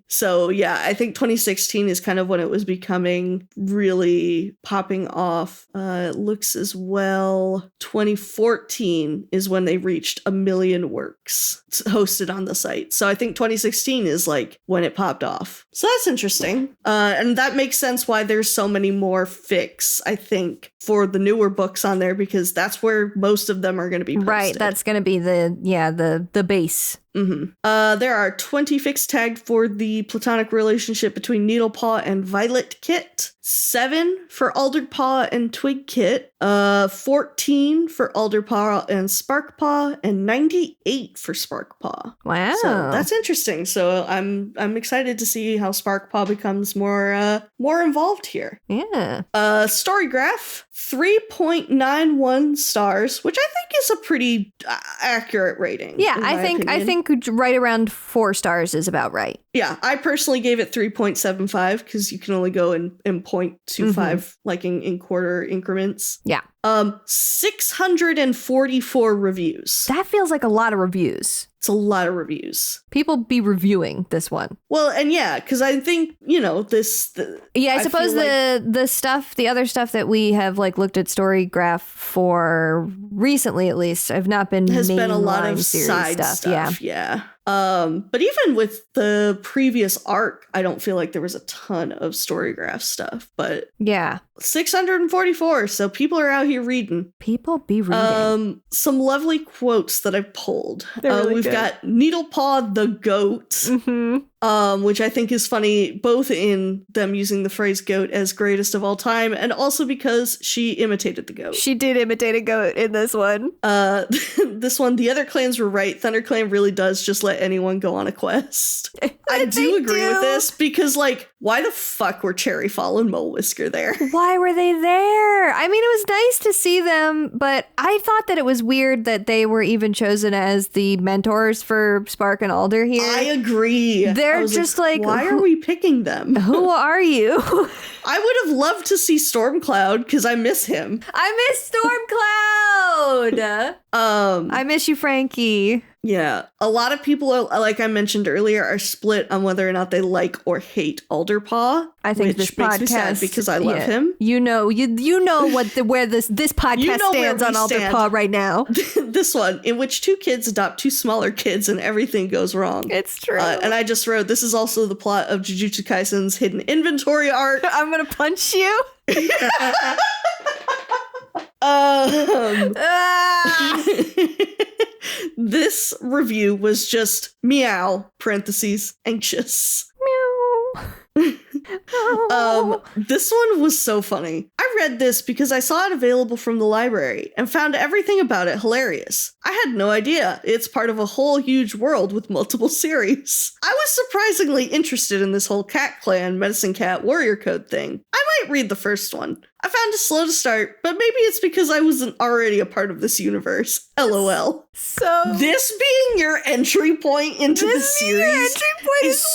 So yeah, I think 2016 is kind of when it was becoming really popping off. It looks as well 2014 is when they reached 1 million works hosted on the site. So I think 2016 is when it popped off. So that's interesting. And that makes sense why there's so many more fics, I think, for the newer books on there, because that's where most of them are going to be posted. Right, that's going to be the base. There are 20 fics tagged for the platonic relationship between Needlepaw and Violet Kit, 7 for Alderpaw and Twig Kit, 14 for Alderpaw and Sparkpaw, and 98 for Sparkpaw. Wow. So that's interesting. So I'm excited to see how Sparkpaw becomes more involved here. Yeah. Story graph, 3.91 stars, which I think is a pretty accurate rating. Yeah, I think right around 4 stars is about right. Yeah, I personally gave it 3.75 because you can only go in 0.25, in quarter increments. Yeah. 644 reviews. That feels like a lot of reviews. It's a lot of reviews. People be reviewing this one. Well, and yeah, because I think, I suppose the other stuff that we have like looked at Storygraph for recently, at least, have not been has been a lot of series side stuff. Yeah. But even with the previous arc, I don't feel like there was a ton of Storygraph stuff, but yeah, 644. So people are out here reading. People be reading. Some lovely quotes that I've pulled. Really we've good. got Needlepaw the goat, which I think is funny, both in them using the phrase goat as greatest of all time, and also because she imitated the goat. She did imitate a goat in this one. This one, the other clans were right. ThunderClan really does just let anyone go on a quest. I do agree with this because, like, why the fuck were Cherryfall and Mole Whisker there? Why were they there? I mean, it was nice to see them, but I thought that it was weird that they were even chosen as the mentors for Spark and Alder here. I agree. They're just like, why are we picking them? Who are you? I would have loved to see Stormcloud because I miss him. I miss Stormcloud. I miss you, Frankie. Yeah. A lot of people, like I mentioned earlier, are split on whether or not they like or hate Alderpaw. I think which this makes podcast, me sad because I love him. You know where this podcast stands on Alderpaw right now. This one, in which two kids adopt two smaller kids and everything goes wrong. It's true. And I just wrote, this is also the plot of Jujutsu Kaisen's hidden inventory arc. I'm gonna punch you. This review was just meow, parentheses, anxious. Meow. This one was so funny. I read this because I saw it available from the library and found everything about it hilarious. I had no idea it's part of a whole huge world with multiple series. I was surprisingly interested in this whole cat clan, medicine cat, warrior code thing. I might read the first one. I found it slow to start, but maybe it's because I wasn't already a part of this universe. LOL. So this being your entry point into the series is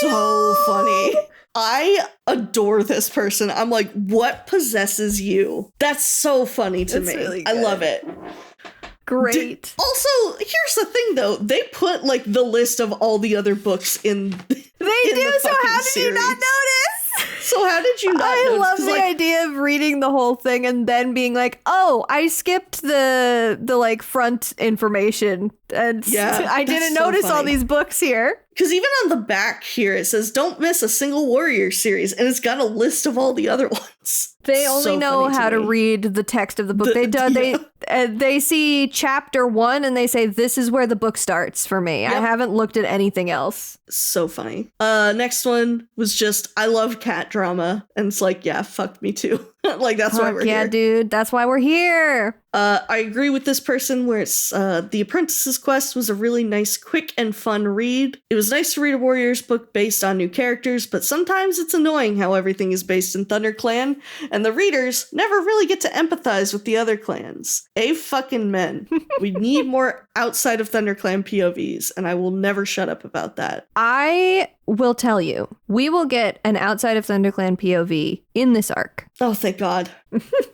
so funny. I adore this person. I'm like, what possesses you? That's so funny to me. Really I love it. Great. Also, here's the thing though. They put like the list of all the other books in They do, so how did you not notice? So how did you not notice? I love the idea of reading the whole thing and then being like, oh, I skipped the like front information and I didn't notice all these books here. Because even on the back here, it says, don't miss a single Warrior series. And it's got a list of all the other ones. They only know how to read the text of the book. They see chapter 1 and they say, this is where the book starts for me. Yep. I haven't looked at anything else. So funny. Next one was just, I love cat drama. And it's like, yeah, fuck me too. Like, that's why we're here. Yeah, dude, that's why we're here. I agree with this person where it's The Apprentice's quest was a really nice, quick, and fun read. It was nice to read a Warriors book based on new characters, but sometimes it's annoying how everything is based in ThunderClan, and the readers never really get to empathize with the other clans. Fucking men. We need more outside of ThunderClan POVs, and I will never shut up about that. I will tell you, we will get an outside of ThunderClan POV in this arc. Oh, thank God.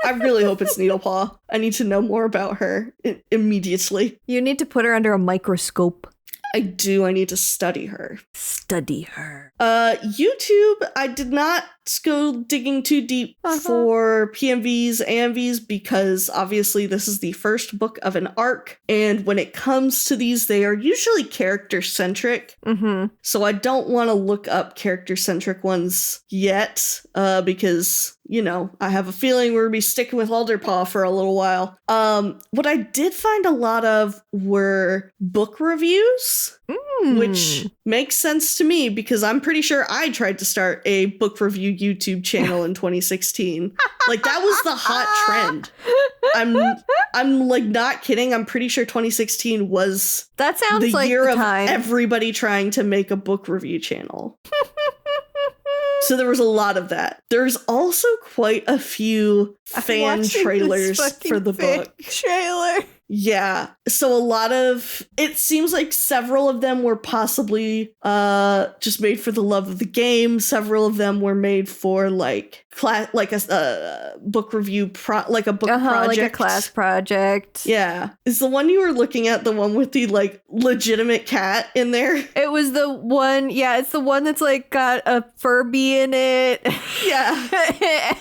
I really hope it's Needlepaw. I need to know more about her immediately. You need to put her under a microscope. I do. I need to study her. Study her. YouTube, I did not go digging too deep for PMVs, AMVs, because obviously this is the first book of an arc. And when it comes to these, they are usually character-centric. Mm-hmm. So I don't want to look up character-centric ones yet, because, you know, I have a feeling we're going to be sticking with Alderpaw for a little while. What I did find a lot of were book reviews, which makes sense to me because I'm pretty sure I tried to start a book review YouTube channel in 2016. Like, that was the hot trend. I'm like not kidding. I'm pretty sure 2016 was that sounds the like year the of time. Everybody trying to make a book review channel. So there was a lot of that. There's also quite a few fan trailers for the book. Trailer. Yeah. So a lot of, it seems like several of them were possibly just made for the love of the game. Several of them were made for like a book review, like a book project. Like a class project. Yeah. Is the one you were looking at the one with the like legitimate cat in there? It was the one, yeah, it's the one that's like got a Furby in it. Yeah.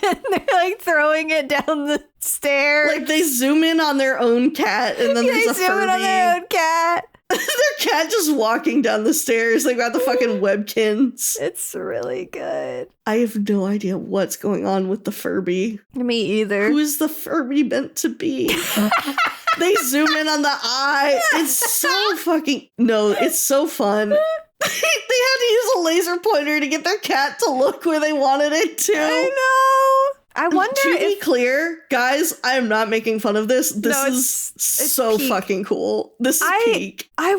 And they're like throwing it down the stairs. Like they zoom in on their own cat and then there's a Furby. They zoom in on their own cat. Their cat just walking down the stairs. They got the fucking Webkins. It's really good. I have no idea what's going on with the Furby. Me either. Who is the Furby meant to be? They zoom in on the eye. It's so fucking... No, it's so fun. They had to use a laser pointer to get their cat to look where they wanted it to. I know. I wonder to be clear, guys, I am not making fun of this. This is so peak. Fucking cool. This is peak. I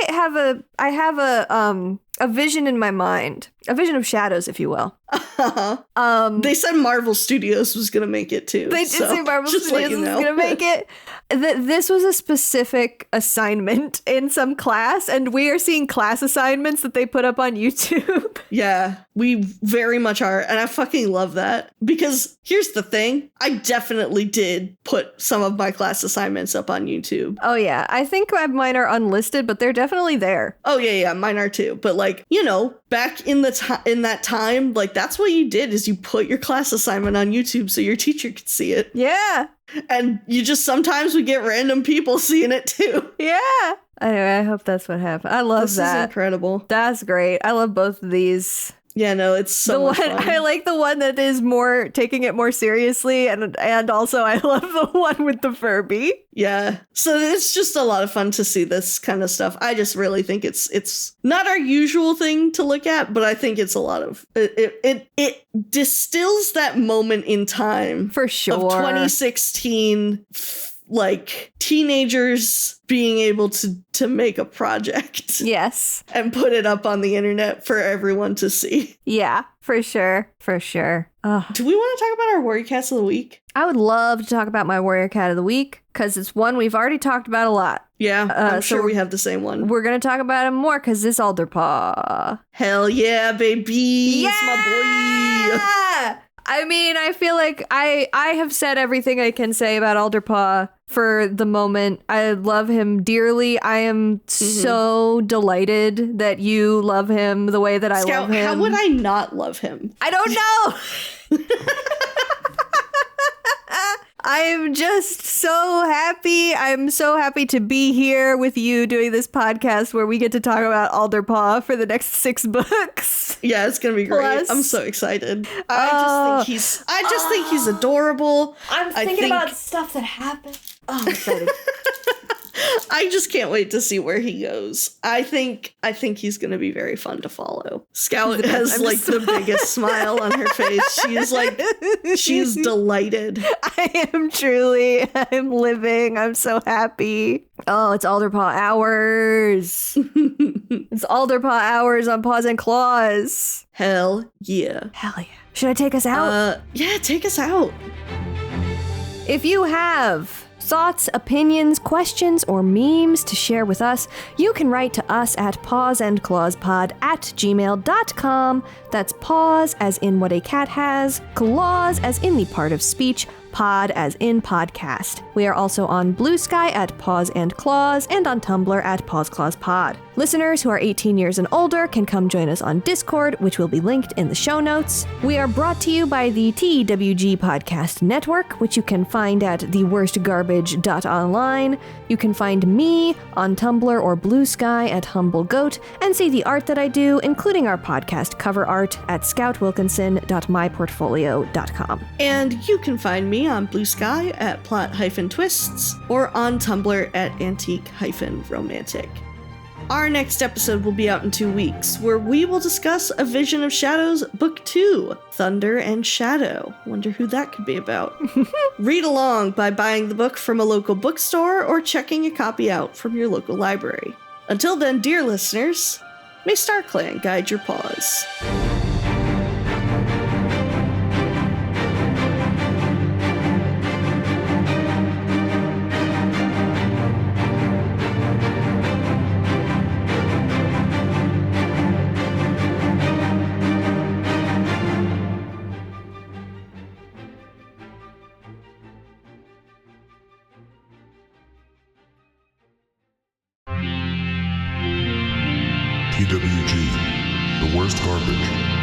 have a vision in my mind. A vision of shadows, if you will. They said Marvel Studios was going to make it too. They did say Marvel Studios was going to make it. This was a specific assignment in some class, and we are seeing class assignments that they put up on YouTube. Yeah, we very much are, and I fucking love that. Because here's the thing, I definitely did put some of my class assignments up on YouTube. Oh yeah, I think mine are unlisted, but they're definitely there. Oh yeah, mine are too. But like, you know, back in that time, like that's what you did is you put your class assignment on YouTube so your teacher could see it. Yeah. And you just sometimes would get random people seeing it too. Yeah. Anyway, I hope that's what happened. I love that. This is incredible. That's great. I love both of these. Yeah, no, it's so much fun. I like the one that is more taking it more seriously, and also I love the one with the Furby. Yeah, so it's just a lot of fun to see this kind of stuff. I just really think it's not our usual thing to look at, but I think it's a lot of it distills that moment in time for sure of 2016. Like teenagers being able to make a project. Yes. And put it up on the internet for everyone to see. Yeah, for sure. For sure. Ugh. Do we want to talk about our Warrior Cats of the Week? I would love to talk about my Warrior Cat of the Week because it's one we've already talked about a lot. Yeah, I'm sure we have the same one. We're going to talk about him more because it's Alderpaw. Hell yeah, baby. Yeah! It's my boy. I mean, I feel like I have said everything I can say about Alderpaw for the moment. I love him dearly. I am so delighted that you love him the way that I love him. How would I not love him? I don't know. I'm just so happy. I'm so happy to be here with you doing this podcast where we get to talk about Alderpaw for the next 6 books. Yeah, it's gonna be great. Plus, I'm so excited. I just think he's adorable. I'm thinking about stuff that happened. Oh, I'm excited. I just can't wait to see where he goes. I think he's going to be very fun to follow. Scout has the biggest smile on her face. She's delighted. I'm living. I'm so happy. Oh, it's Alderpaw hours. It's Alderpaw hours on Paws and Claws. Hell yeah. Hell yeah. Should I take us out? Yeah, take us out. If you have thoughts, opinions, questions, or memes to share with us, you can write to us at pawsandclawspod@gmail.com. That's paws as in what a cat has, claws as in the part of speech, pod as in podcast. We are also on Blue Sky at Paws and Claws and on Tumblr at Paws Clause Pod. Listeners who are 18 years and older can come join us on Discord, which will be linked in the show notes. We are brought to you by the TWG Podcast Network, which you can find at theworstgarbage.online. You can find me on Tumblr or Blue Sky at Humble Goat and see the art that I do, including our podcast cover art at scoutwilkinson.myportfolio.com. And you can find me on Blue Sky at plot-twists or on Tumblr at antique-romantic. Our next episode will be out in 2 weeks, where we will discuss A Vision of Shadows Book 2, Thunder and Shadow. Wonder who that could be about. Read along by buying the book from a local bookstore or checking a copy out from your local library. Until then, dear listeners, may StarClan guide your paws. PWG, the worst garbage.